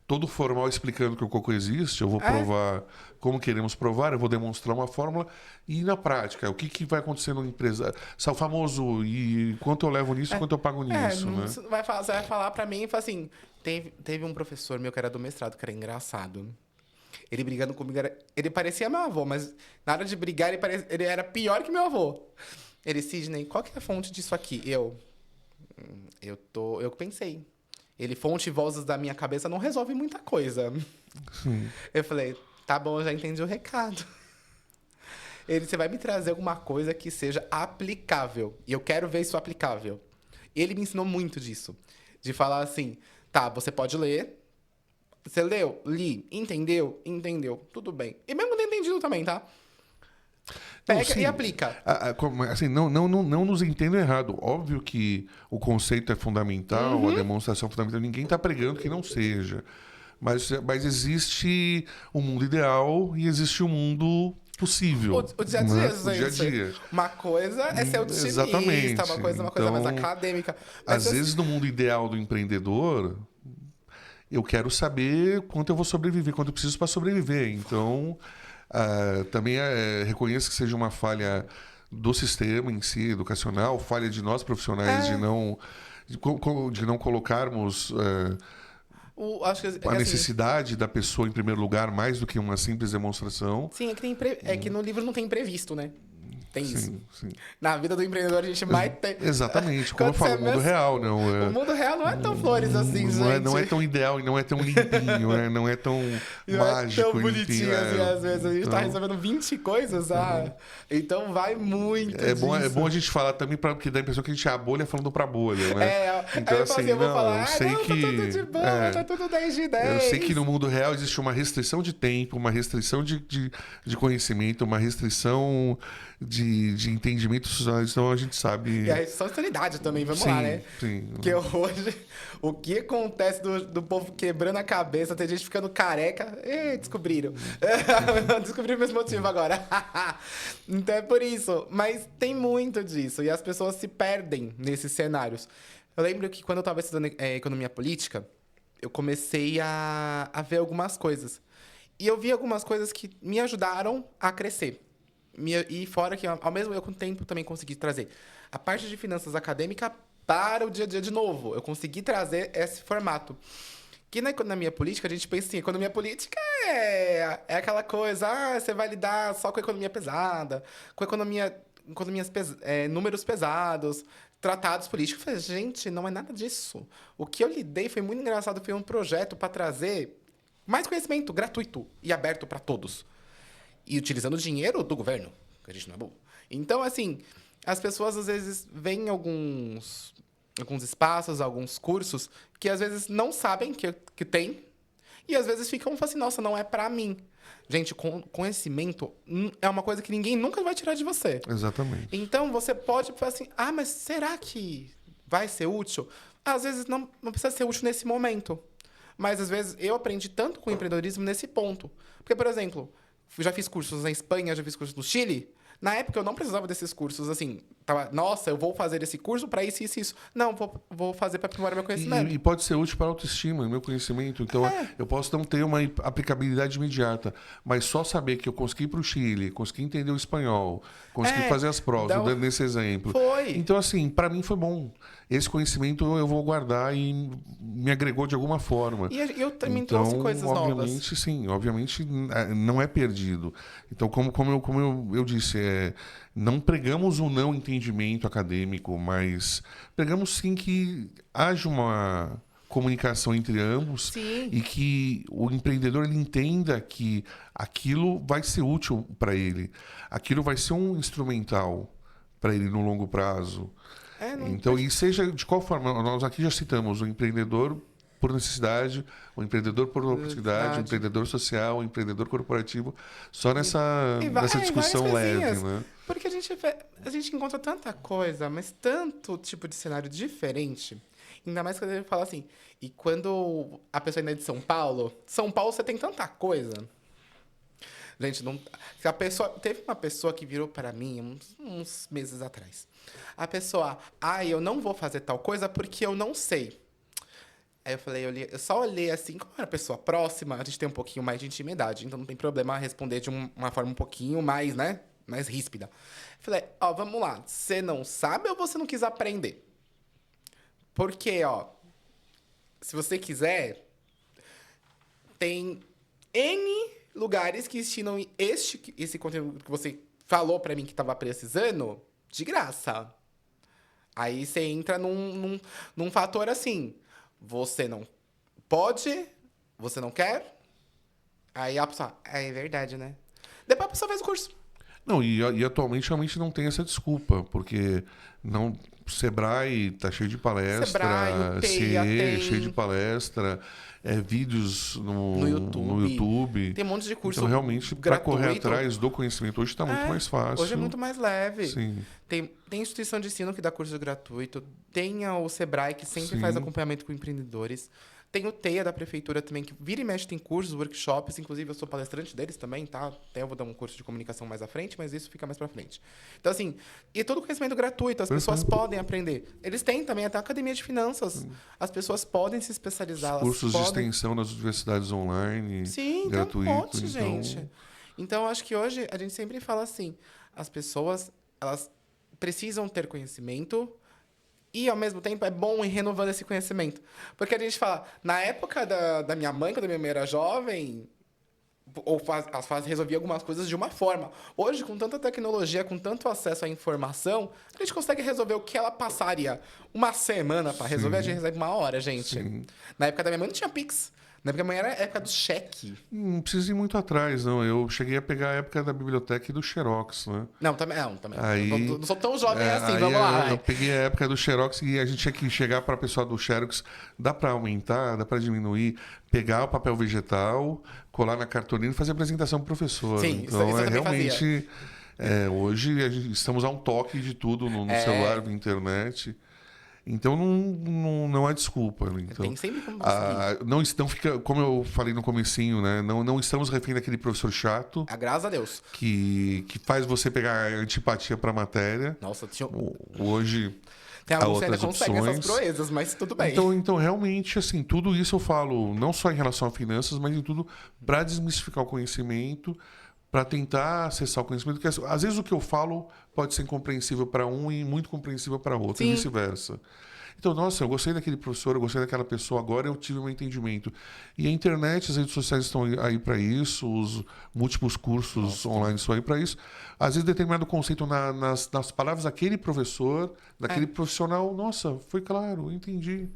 todo formal explicando que o coco existe, eu vou provar como queremos provar, eu vou demonstrar uma fórmula, e na prática, o que vai acontecer na empresa? O famoso, e quanto eu levo nisso, quanto eu pago nisso, né? Você vai falar pra mim e fala assim, teve um professor meu que era do mestrado, que era engraçado. Ele brigando comigo, ele parecia meu avô, mas na hora de brigar, ele era pior que meu avô. Ele, Sidney, qual que é a fonte disso aqui? Eu pensei. Ele, fonte e vozes da minha cabeça não resolve muita coisa. Sim. Eu falei, tá bom, eu já entendi o recado. Ele, você vai me trazer alguma coisa que seja aplicável. E eu quero ver isso aplicável. Ele me ensinou muito disso. De falar assim, tá, você pode ler. Você leu? Li. Entendeu? Entendeu. Tudo bem. E mesmo não entendido também, tá? Pega Não, sim. e aplica. Assim, não nos entendo errado. Óbvio que o conceito é fundamental, a demonstração é fundamental. Ninguém está pregando que não seja. Mas existe o mundo ideal e existe o mundo possível. O dia a dia, né? gente. O dia a dia. Uma coisa é ser otimista, Exatamente. uma coisa mais Então, acadêmica. Mas Às vezes, no mundo ideal do empreendedor, eu quero saber quanto eu vou sobreviver, quanto eu preciso para sobreviver. Então, também reconheço que seja uma falha do sistema em si, educacional, falha de nós profissionais de não colocarmos acho que, a assim, necessidade da pessoa em primeiro lugar, mais do que uma simples demonstração. sim, é que no livro não tem imprevisto, né? Tem isso. Sim. Na vida do empreendedor, a gente mais tem. Exatamente, como eu Quando falo, o mundo real, não O mundo real não é tão flores assim, não gente. não é tão ideal e não é tão limpinho, né? Não é tão mágico. É tão bonitinho enfim, assim, às vezes. A gente tá então, resolvendo 20 coisas, então vai muito é disso. bom a gente falar também, porque dá a impressão que a gente é a bolha falando pra bolha, né? aí Então, eu falo assim, eu vou falar, eu sei não, que, tá tudo de boa, tá tudo 10 de 10. eu sei que no mundo real existe uma restrição de tempo, uma restrição de conhecimento, uma restrição de entendimento social, então a gente sabe. E a restrição de sanidade também, vamos Sim, lá, né? sim. Porque hoje, o que acontece do povo quebrando a cabeça, tem gente ficando careca, descobriram. Descobriram meus motivos agora. Então é por isso. Mas tem muito disso, e as pessoas se perdem nesses cenários. Eu lembro que quando eu estava estudando economia política, eu comecei a ver algumas coisas. E eu vi algumas coisas que me ajudaram a crescer. E fora que, ao mesmo tempo, também consegui trazer a parte de finanças acadêmica para o dia a dia de novo. Eu consegui trazer esse formato. Que na economia política, a gente pensa assim, economia política é aquela coisa, você vai lidar só com economia pesada, com números pesados, tratados políticos. Eu falei, gente, não é nada disso. O que eu lidei foi muito engraçado, foi um projeto para trazer mais conhecimento gratuito e aberto para todos. E utilizando o dinheiro do governo, que a gente não é bobo. Então, assim, as pessoas às vezes veem alguns espaços, alguns cursos, que às vezes não sabem que tem, e às vezes ficam assim, nossa, não é pra mim. Gente, conhecimento é uma coisa que ninguém nunca vai tirar de você. Exatamente. Então, você pode falar assim, mas será que vai ser útil? Às vezes não precisa ser útil nesse momento. Mas, às vezes, eu aprendi tanto com o empreendedorismo nesse ponto. Porque, por exemplo, já fiz cursos na Espanha, já fiz cursos no Chile. Na época, eu não precisava desses cursos, assim. Nossa, eu vou fazer esse curso para isso, isso, isso. Não, vou fazer para aprimorar meu conhecimento. E pode ser útil para a autoestima, meu conhecimento. Então, eu posso não ter uma aplicabilidade imediata, mas só saber que eu consegui ir para o Chile, consegui entender o espanhol, consegui fazer as provas, dando nesse exemplo. Foi. Então, assim, para mim foi bom. Esse conhecimento eu vou guardar e me agregou de alguma forma. E eu também trouxe coisas obviamente, novas. Sim, obviamente não é perdido. Então, como eu disse, não pregamos o não entendimento acadêmico, mas pregamos sim que haja uma comunicação entre ambos. Sim. E que o empreendedor ele entenda que aquilo vai ser útil para ele. Aquilo vai ser um instrumental para ele no longo prazo. Então, e seja de qual forma, nós aqui já citamos o empreendedor por necessidade, o empreendedor por oportunidade, o empreendedor social, o empreendedor corporativo, só nessa discussão leve, né? Porque a gente encontra tanta coisa, mas tanto tipo de cenário diferente. Ainda mais quando ele fala assim, e quando a pessoa ainda é de São Paulo você tem tanta coisa. Gente, não, teve uma pessoa que virou para mim uns meses atrás. A pessoa, eu não vou fazer tal coisa porque eu não sei. Aí eu falei, eu só olhei assim, como era pessoa próxima, a gente tem um pouquinho mais de intimidade, então não tem problema responder de uma forma um pouquinho mais, né, mais ríspida. Falei, vamos lá, você não sabe ou você não quis aprender? Porque, se você quiser, tem N lugares que ensinam esse conteúdo que você falou pra mim que tava precisando de graça. Aí você entra num fator assim, você não pode, você não quer, aí a pessoa, é verdade, né? Depois a pessoa faz o curso. Não, e atualmente realmente não tem essa desculpa, porque não, Sebrae tá cheio de palestra, Sebrae, TEIA, cheio de palestra, vídeos no YouTube. Tem um monte de curso então, realmente, para correr atrás do conhecimento hoje está muito mais fácil. Hoje é muito mais leve. Sim. Tem instituição de ensino que dá curso gratuito, tem o Sebrae, que sempre faz acompanhamento com empreendedores. Tem o TEIA da prefeitura também, que vira e mexe tem cursos, workshops, inclusive eu sou palestrante deles também, tá? Até eu vou dar um curso de comunicação mais à frente, mas isso fica mais pra frente. Então, assim, e todo conhecimento gratuito, as pessoas podem aprender. Eles têm também até a academia de finanças. As pessoas podem se especializar. Cursos de extensão nas universidades online, gratuito. Tem um monte, gente. Então, acho que hoje a gente sempre fala assim, as pessoas, elas precisam ter conhecimento. E, ao mesmo tempo, é bom ir renovando esse conhecimento. Porque a gente fala, na época da minha mãe, quando a minha mãe era jovem, resolvia algumas coisas de uma forma. Hoje, com tanta tecnologia, com tanto acesso à informação, a gente consegue resolver o que ela passaria uma semana para resolver, a gente resolve uma hora, gente. Sim. Na época da minha mãe não tinha Pix. Na época da minha mãe era a época do cheque. Não precisa ir muito atrás, não. Eu cheguei a pegar a época da biblioteca e do Xerox, né? Não, também. Aí, não sou tão jovem assim, vamos lá. Eu peguei a época do Xerox e a gente tinha que chegar para a pessoa do Xerox, dá para aumentar, dá para diminuir, pegar o papel vegetal, colar na cartolina e fazer apresentação para o professor. Sim, então, isso eu também realmente... hoje estamos a um toque de tudo no celular, na internet. Então não há desculpa. Então, tem sempre como não fica, como eu falei no comecinho, né? Não estamos refém daquele professor chato. Graças a Deus. Que faz você pegar antipatia para a matéria. Nossa, hoje tem alguns que ainda outras conseguem opções. essas proezas, mas tudo bem. Então, realmente, assim, tudo isso eu falo, não só em relação a finanças, mas em tudo para desmistificar o conhecimento, para tentar acessar o conhecimento, porque às vezes o que eu falo pode ser incompreensível para um e muito compreensível para outro, e vice-versa. Então, nossa, eu gostei daquele professor, eu gostei daquela pessoa, agora eu tive um entendimento. E a internet, as redes sociais estão aí para isso, os múltiplos cursos online estão aí para isso. Às vezes, determinado conceito nas palavras daquele professor, daquele profissional, nossa, foi claro, eu entendi.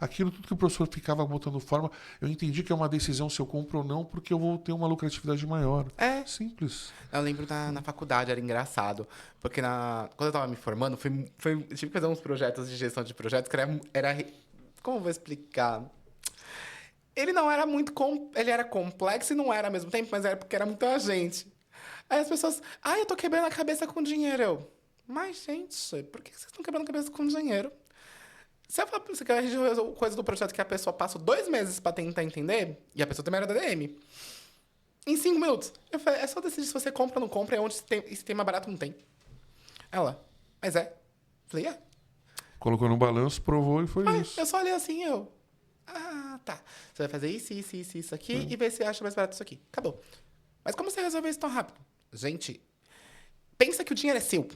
Aquilo tudo que o professor ficava botando forma, eu entendi que é uma decisão se eu compro ou não, porque eu vou ter uma lucratividade maior. Simples. Eu lembro na faculdade, era engraçado. Porque quando eu estava me formando, eu tive que fazer uns projetos de gestão de projetos que era como eu vou explicar? Ele não era muito... Ele era complexo e não era ao mesmo tempo, mas era porque era muita gente. Aí as pessoas... eu tô quebrando a cabeça com dinheiro. Mas, gente, por que vocês estão quebrando a cabeça com dinheiro? Se eu falar pra você que a gente resolve coisa do projeto que a pessoa passa 2 meses pra tentar entender, e a pessoa também era da DM, em 5 minutos. Eu falei, é só decidir se você compra ou não compra, é onde se tem mais barato não tem. Ela, mas é. Eu falei, Colocou no balanço, provou e foi isso. Eu só olhei assim, tá. Você vai fazer isso aqui e ver se acha mais barato isso aqui. Acabou. Mas como você resolveu isso tão rápido? Gente, pensa que o dinheiro é seu.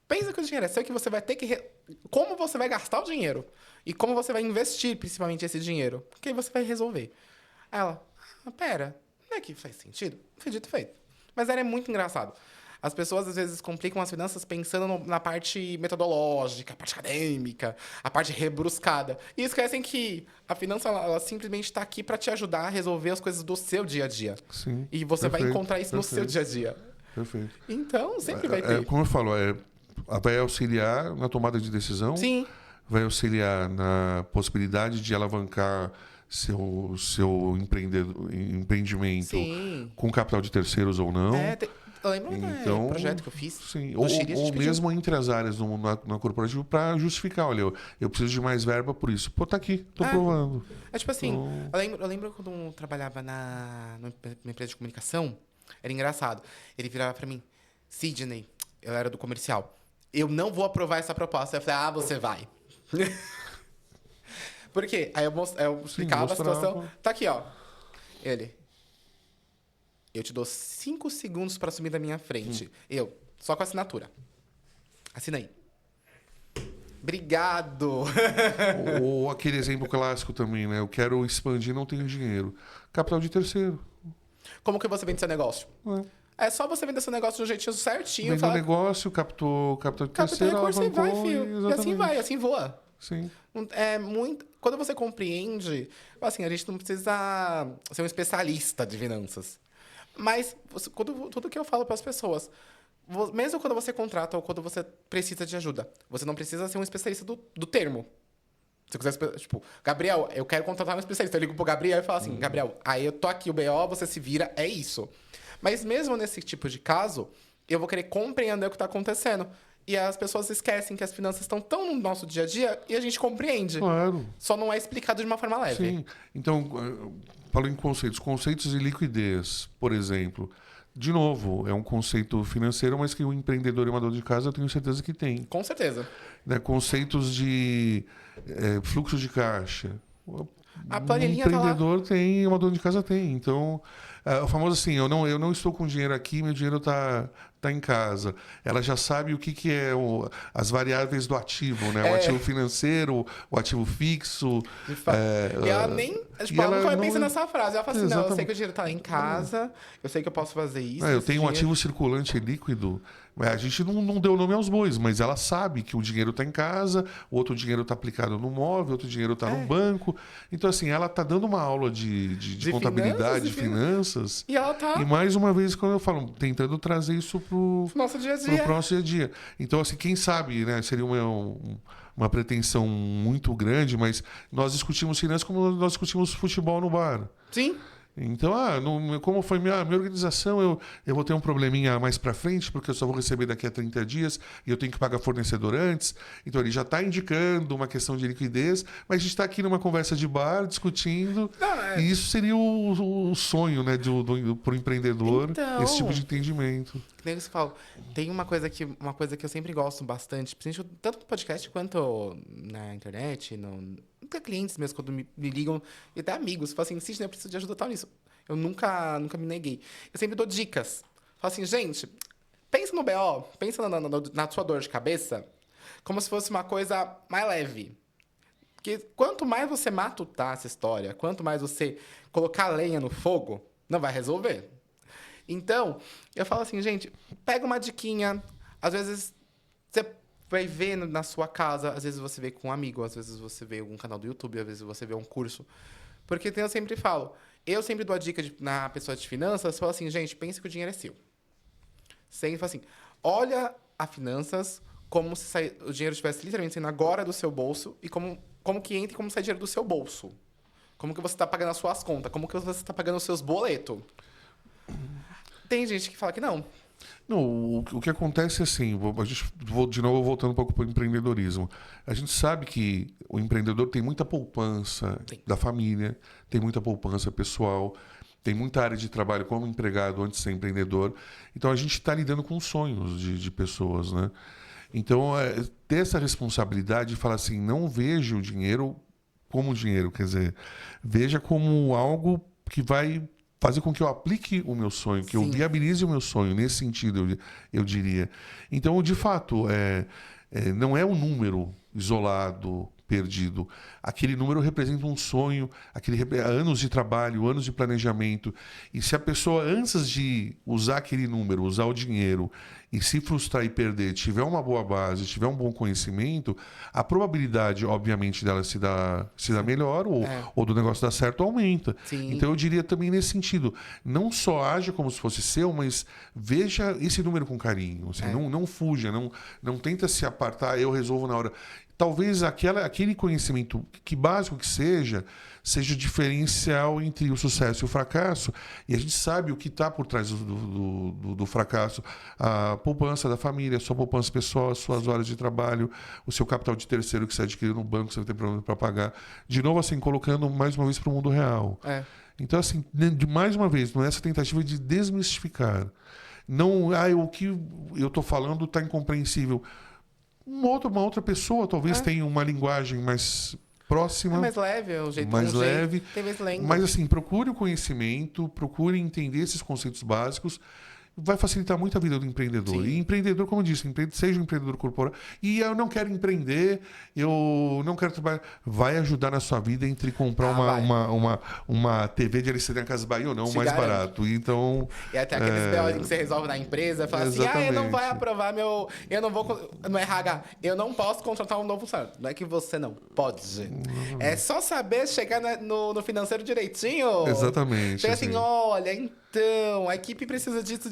Pensa que o dinheiro é seu, que você vai ter que... Como você vai gastar o dinheiro? E como você vai investir, principalmente, esse dinheiro? Porque aí você vai resolver. Aí ela, pera, não é que faz sentido? Não foi dito e feito. Mas era muito engraçado. As pessoas, às vezes, complicam as finanças pensando na parte metodológica, a parte acadêmica, a parte rebruscada. E esquecem que a finança, ela simplesmente está aqui para te ajudar a resolver as coisas do seu dia a dia. Sim, e você vai encontrar isso no seu dia a dia. Perfeito. Então, sempre vai ter. Como eu falo, vai auxiliar na tomada de decisão, Sim. vai auxiliar na possibilidade de alavancar seu empreendimento Sim. com capital de terceiros ou não. Eu lembro do projeto que eu fiz. Sim, do Chile, a gente ou pediu. mesmo entre as áreas na corporativa para justificar, olha, eu preciso de mais verba por isso. Pô, tá aqui, tô provando. É tipo assim, eu lembro quando eu trabalhava numa empresa de comunicação, era engraçado. Ele virava pra mim, Sidney, eu era do comercial, eu não vou aprovar essa proposta. Eu falei, você vai. Por quê? Aí eu explicava a situação. Tá aqui, ó. Ele... Eu te dou 5 segundos para assumir da minha frente. Só com assinatura. Assina aí. Obrigado. Ou aquele exemplo clássico também, né? Eu quero expandir, não tenho dinheiro. Capital de terceiro. Como que você vende seu negócio? É só você vender seu negócio de um jeitinho certinho. Vende o negócio, captou capital de terceiro, recurso e vai, filho. E assim vai, assim voa. Sim. Quando você compreende, assim, a gente não precisa ser um especialista de finanças. Mas tudo que eu falo para as pessoas, mesmo quando você contrata ou quando você precisa de ajuda, você não precisa ser um especialista do termo. Se você quiser, tipo, Gabriel, eu quero contratar um especialista. Eu ligo pro Gabriel e falo assim, Gabriel, aí eu tô aqui, o BO, você se vira, é isso. Mas mesmo nesse tipo de caso, eu vou querer compreender o que está acontecendo. E as pessoas esquecem que as finanças estão tão no nosso dia a dia e a gente compreende. Claro. Só não é explicado de uma forma leve. Sim. Então, falo em conceitos. Conceitos de liquidez, por exemplo. De novo, é um conceito financeiro, mas que o empreendedor e uma dona de casa eu tenho certeza que tem. Com certeza. Né? Conceitos de fluxo de caixa. A planilhinha um empreendedor tem, uma dona de casa tem. Então, o famoso assim, eu não estou com dinheiro aqui, meu dinheiro está em casa. Ela já sabe o que é as variáveis do ativo, né? O ativo financeiro, o ativo fixo. De fato. E ela nem... Tipo, ela nunca pensa nessa frase. Ela fala assim, não, eu sei que o dinheiro está em casa, eu sei que eu posso fazer isso. Eu tenho um ativo circulante líquido. A gente não deu nome aos bois, mas ela sabe que o dinheiro está em casa, o outro dinheiro está aplicado no móvel, outro dinheiro está no banco. Então, assim, ela está dando uma aula de contabilidade, de finanças. E ela tá... E mais uma vez, quando eu falo, tentando trazer isso pro nosso dia a dia. Pro nosso dia a dia. Então, assim, quem sabe, né? Seria uma pretensão muito grande, mas nós discutimos finanças como nós discutimos futebol no bar. Sim. Então, como foi minha organização, eu vou ter um probleminha mais para frente, porque eu só vou receber daqui a 30 dias e eu tenho que pagar fornecedor antes. Então, ele já está indicando uma questão de liquidez, mas a gente está aqui numa conversa de bar, discutindo. E isso seria o sonho, né, para o empreendedor, então, esse tipo de entendimento. Nem que você fala, tem uma coisa que eu sempre gosto bastante, principalmente tanto no podcast quanto na internet, até clientes mesmo, quando me ligam, e até amigos, falam assim, Sidney, eu preciso de ajuda tal nisso. Eu nunca me neguei. Eu sempre dou dicas. Falo assim, gente, pensa no BO, pensa na sua dor de cabeça, como se fosse uma coisa mais leve. Porque quanto mais você matutar essa história, quanto mais você colocar lenha no fogo, não vai resolver. Então, eu falo assim, gente, pega uma diquinha. Às vezes, você vai ver na sua casa, às vezes você vê com um amigo, às vezes você vê algum canal do YouTube, às vezes você vê um curso. Porque eu sempre falo, eu sempre dou a dica na pessoa de finanças, eu falo assim, gente, pense que o dinheiro é seu. Sempre falo assim, olha a finanças como se o dinheiro estivesse literalmente saindo agora do seu bolso e como que entra e como sai dinheiro do seu bolso. Como que você está pagando as suas contas, como que você está pagando os seus boletos. Tem gente que fala que não. Não, o que acontece é assim, vou de novo voltando um pouco para o empreendedorismo. A gente sabe que o empreendedor tem muita poupança da família, tem muita poupança pessoal, tem muita área de trabalho como empregado antes de ser empreendedor. Então, a gente está lidando com sonhos de pessoas, né? Então, ter essa responsabilidade de falar assim, não veja o dinheiro como dinheiro, quer dizer, veja como algo que vai fazer com que eu aplique o meu sonho, que eu viabilize o meu sonho, nesse sentido, eu diria. Então, de fato, não é um número isolado, perdido. Aquele número representa um sonho, anos de trabalho, anos de planejamento. E se a pessoa, antes de usar aquele número, usar o dinheiro e se frustrar e perder, tiver uma boa base, tiver um bom conhecimento, a probabilidade, obviamente, dela se dar melhor ou do negócio dar certo aumenta. Sim. Então, eu diria também nesse sentido, não só haja como se fosse seu, mas veja esse número com carinho. Assim, não fuja, não tenta se apartar, eu resolvo na hora. Talvez aquele conhecimento, que básico que seja o diferencial entre o sucesso e o fracasso. E a gente sabe o que está por trás do fracasso. A poupança da família, a sua poupança pessoal, as suas horas de trabalho, o seu capital de terceiro que você adquiriu no banco, você vai ter problema para pagar. De novo, assim, colocando mais uma vez para o mundo real. Então, assim, mais uma vez, nessa tentativa de desmistificar. Não, o que eu estou falando está incompreensível. Uma outra pessoa talvez tenha uma linguagem mais próxima. É mais leve, é um jeito mais leve. Tem mais lento. Mas assim, procure o conhecimento, procure entender esses conceitos básicos. Vai facilitar muito a vida do empreendedor. Sim. E empreendedor, como eu disse, seja um empreendedor corporativo. E eu não quero empreender, eu não quero trabalhar. Vai ajudar na sua vida entre comprar uma TV de LCD na Casa Bahia ou não, mais barato. Então, e até aqueles BO que você resolve na empresa, fala assim, eu não vai aprovar meu... Eu não vou... No RH, eu não posso contratar um novo funcionário. Não é que você não pode. É só saber chegar no financeiro direitinho. Exatamente. Chega assim, olha, então, a equipe precisa disso.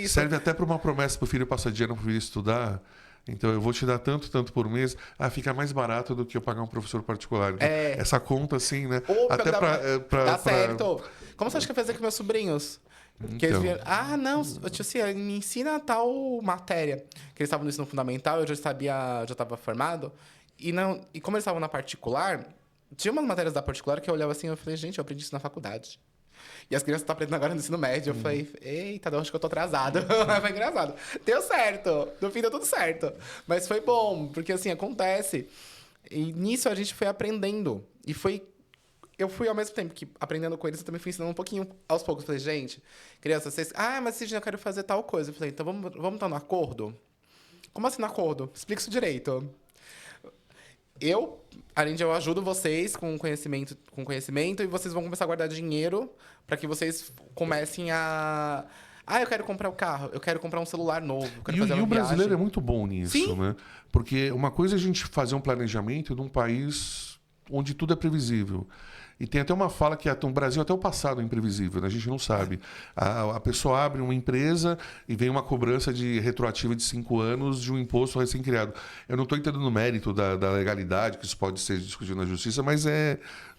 Serve até para uma promessa para o filho passar dinheiro para o filho estudar. Então, eu vou te dar tanto por mês. Fica mais barato do que eu pagar um professor particular. Então, essa conta, assim, né? Até para... Dá certo. Como você acha que eu ia fazer com meus sobrinhos? Que eles viram, não, tio, assim, me ensina tal matéria. Que eles estavam no ensino fundamental, eu já estava formado. E como eles estavam na particular, tinha umas matérias da particular que eu olhava assim, eu falei, gente, eu aprendi isso na faculdade. E as crianças estão aprendendo agora no ensino médio. Eu falei, eita, eu acho que eu tô atrasado. Foi engraçado. Deu certo. No fim deu tudo certo. Mas foi bom, porque assim, acontece. E nisso a gente foi aprendendo. E eu fui ao mesmo tempo que aprendendo com eles, eu também fui ensinando um pouquinho aos poucos. Eu falei, gente, crianças, vocês... mas esse dia eu quero fazer tal coisa. Eu falei, então vamos estar no acordo? Como assim no acordo? Explica isso direito. Além de eu ajudo vocês com conhecimento, e vocês vão começar a guardar dinheiro para que vocês comecem a... eu quero comprar o carro, eu quero comprar um celular novo, eu quero fazer uma o brasileiro viagem. é muito bom nisso, Sim. né? Porque uma coisa é a gente fazer um planejamento num país onde tudo é previsível. E tem até uma fala que o Brasil até o passado é imprevisível, né? A gente não sabe. A pessoa abre uma empresa e vem uma cobrança de retroativa de 5 anos de um imposto recém-criado. Eu não estou entrando no mérito da legalidade, que isso pode ser discutido na justiça, mas o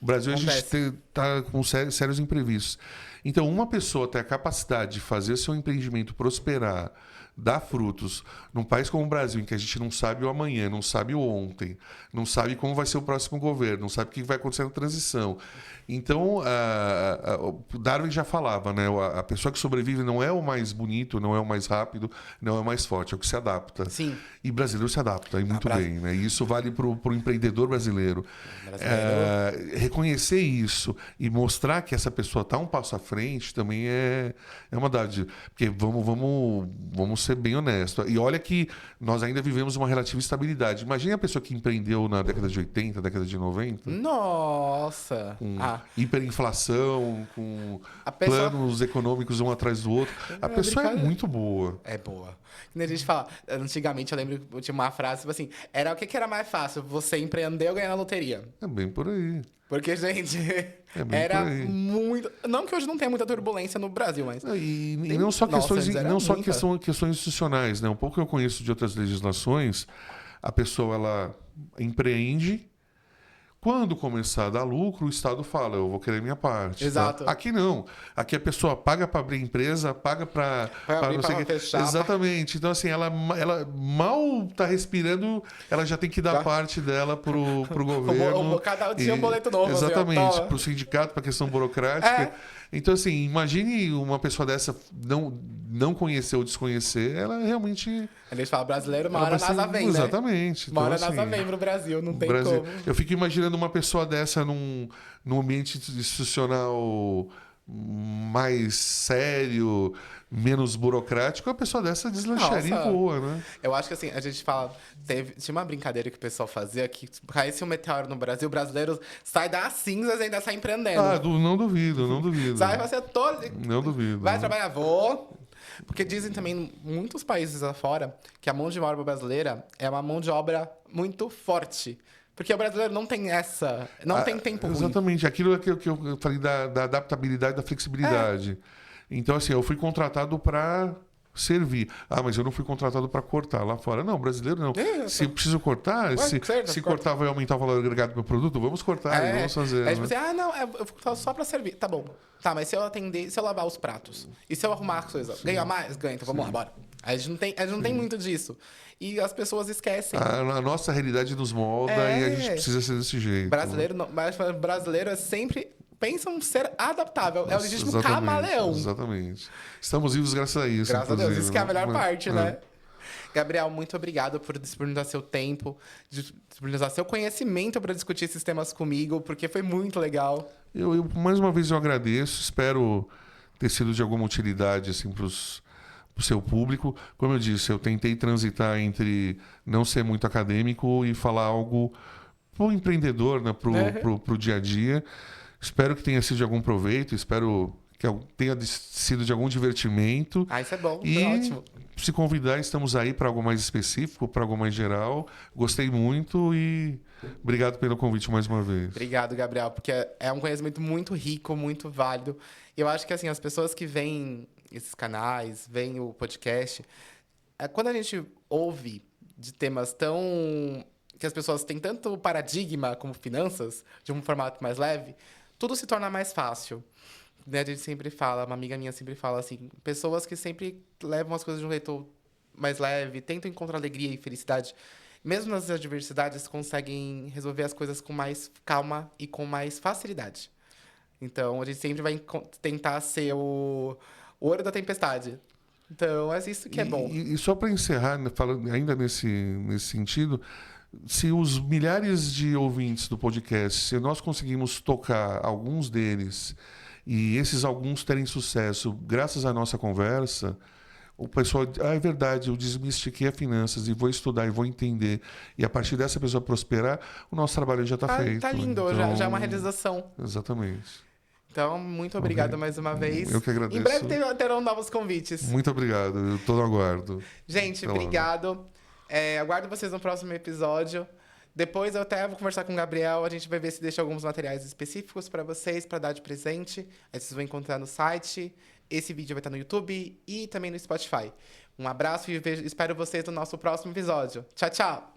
Brasil a gente está com sérios imprevistos. Então, uma pessoa ter a capacidade de fazer seu empreendimento prosperar, dar frutos, num país como o Brasil, em que a gente não sabe o amanhã, não sabe o ontem, não sabe como vai ser o próximo governo, não sabe o que vai acontecer na transição. Então, o Darwin já falava, né? A pessoa que sobrevive não é o mais bonito, não é o mais rápido, não é o mais forte, é o que se adapta. Sim. E brasileiro se adapta, e muito bem. Né? E isso vale para o empreendedor brasileiro. Reconhecer isso e mostrar que essa pessoa está um passo à frente também é uma dádiva. Porque vamos ser bem honestos. E olha que nós ainda vivemos uma relativa estabilidade. Imagine a pessoa que empreendeu na década de 80, década de 90. Nossa! Hiperinflação, com planos econômicos um atrás do outro. A pessoa é muito boa. É boa. Quando a gente fala, antigamente eu lembro que tinha uma frase, tipo assim, o que era mais fácil, você empreender ou ganhar na loteria? É bem por aí. Porque, gente, era muito... Não que hoje não tenha muita turbulência no Brasil, mas... E não só questões institucionais, né? Um pouco que eu conheço de outras legislações, a pessoa, ela empreende. Quando começar a dar lucro, o Estado fala, eu vou querer minha parte. Exato. Tá? Aqui não. Aqui a pessoa paga para abrir empresa, paga para não sei fechar. Exatamente. Então, assim, ela mal está respirando, ela já tem que dar parte dela pro governo. Cada dia um boleto novo. Exatamente. Para o sindicato, para a questão burocrática. Então, assim, imagine uma pessoa dessa não conhecer ou desconhecer, ela realmente... A gente fala brasileiro, uma hora NASA vem, né? Exatamente. Uma hora NASA vem pro Brasil, não tem como. Eu fico imaginando uma pessoa dessa num ambiente institucional mais sério, menos burocrático, a pessoa dessa deslancharia Nossa. e voa, né? Eu acho que assim, a gente fala. Tinha uma brincadeira que o pessoal fazia que caísse um meteoro no Brasil, o brasileiro sai das cinzas e ainda sai empreendendo. Não duvido, não duvido. Sai, você todo. Não duvido. Vai trabalhar, vou. Porque dizem também em muitos países lá fora que a mão de obra brasileira é uma mão de obra muito forte. Porque o brasileiro não tem essa. Não tem tempo ruim. Exatamente. Aquilo que eu falei da adaptabilidade, da flexibilidade. Então, assim, eu fui contratado para servir. Mas eu não fui contratado para cortar lá fora. Não, brasileiro não. Se eu preciso cortar, se cortar vai aumentar o valor agregado do meu produto, vamos cortar, vamos fazer. Aí tipo assim, não, eu vou cortar só para servir. Tá bom. Tá, mas se eu atender, se eu lavar os pratos, e se eu arrumar as coisas, ganha mais? Ganha, então vamos lá, bora. A gente não tem muito disso. E as pessoas esquecem. A nossa realidade nos molda e a gente precisa ser desse jeito. Brasileiro, brasileiro é sempre... pensa um ser adaptável. É o legítimo camaleão. Exatamente. Estamos vivos graças a isso. Graças a Deus. Isso que é a melhor parte, né? Gabriel, muito obrigado por disponibilizar seu tempo, disponibilizar seu conhecimento para discutir esses temas comigo, porque foi muito legal. Mais uma vez eu agradeço, espero ter sido de alguma utilidade assim, para o seu público. Como eu disse, eu tentei transitar entre não ser muito acadêmico e falar algo para o empreendedor, né, para o dia a dia. Espero que tenha sido de algum proveito, espero que tenha sido de algum divertimento. Isso é bom, e foi ótimo. Se convidar, estamos aí para algo mais específico, para algo mais geral. Gostei muito e obrigado pelo convite mais uma vez. Obrigado, Gabriel, porque é um conhecimento muito rico, muito válido. E eu acho que assim, as pessoas que veem esses canais, veem o podcast, quando a gente ouve de temas tão... que as pessoas têm tanto paradigma como finanças, de um formato mais leve, tudo se torna mais fácil. Né? A gente sempre fala, uma amiga minha sempre fala assim, pessoas que sempre levam as coisas de um jeito mais leve, tentam encontrar alegria e felicidade, mesmo nas adversidades, conseguem resolver as coisas com mais calma e com mais facilidade. Então, a gente sempre vai tentar ser o ouro da tempestade. Então, é isso que é bom. E só para encerrar, falando ainda nesse sentido, se os milhares de ouvintes do podcast, se nós conseguimos tocar alguns deles e esses alguns terem sucesso graças à nossa conversa, o pessoal, é verdade, eu desmistifiquei as finanças e vou estudar e vou entender. E a partir dessa pessoa prosperar, o nosso trabalho já está feito. Tá lindo, então, já é uma realização. Exatamente. Então, muito obrigado mais uma vez. Eu que agradeço. Em breve terão novos convites. Muito obrigado, eu estou no aguardo. Gente, obrigado. Aguardo vocês no próximo episódio. Depois eu até vou conversar com o Gabriel, a gente vai ver se deixa alguns materiais específicos para vocês, para dar de presente. Aí vocês vão encontrar no site. Esse vídeo vai estar no YouTube e também no Spotify. Um abraço e espero vocês no nosso próximo episódio. Tchau, tchau!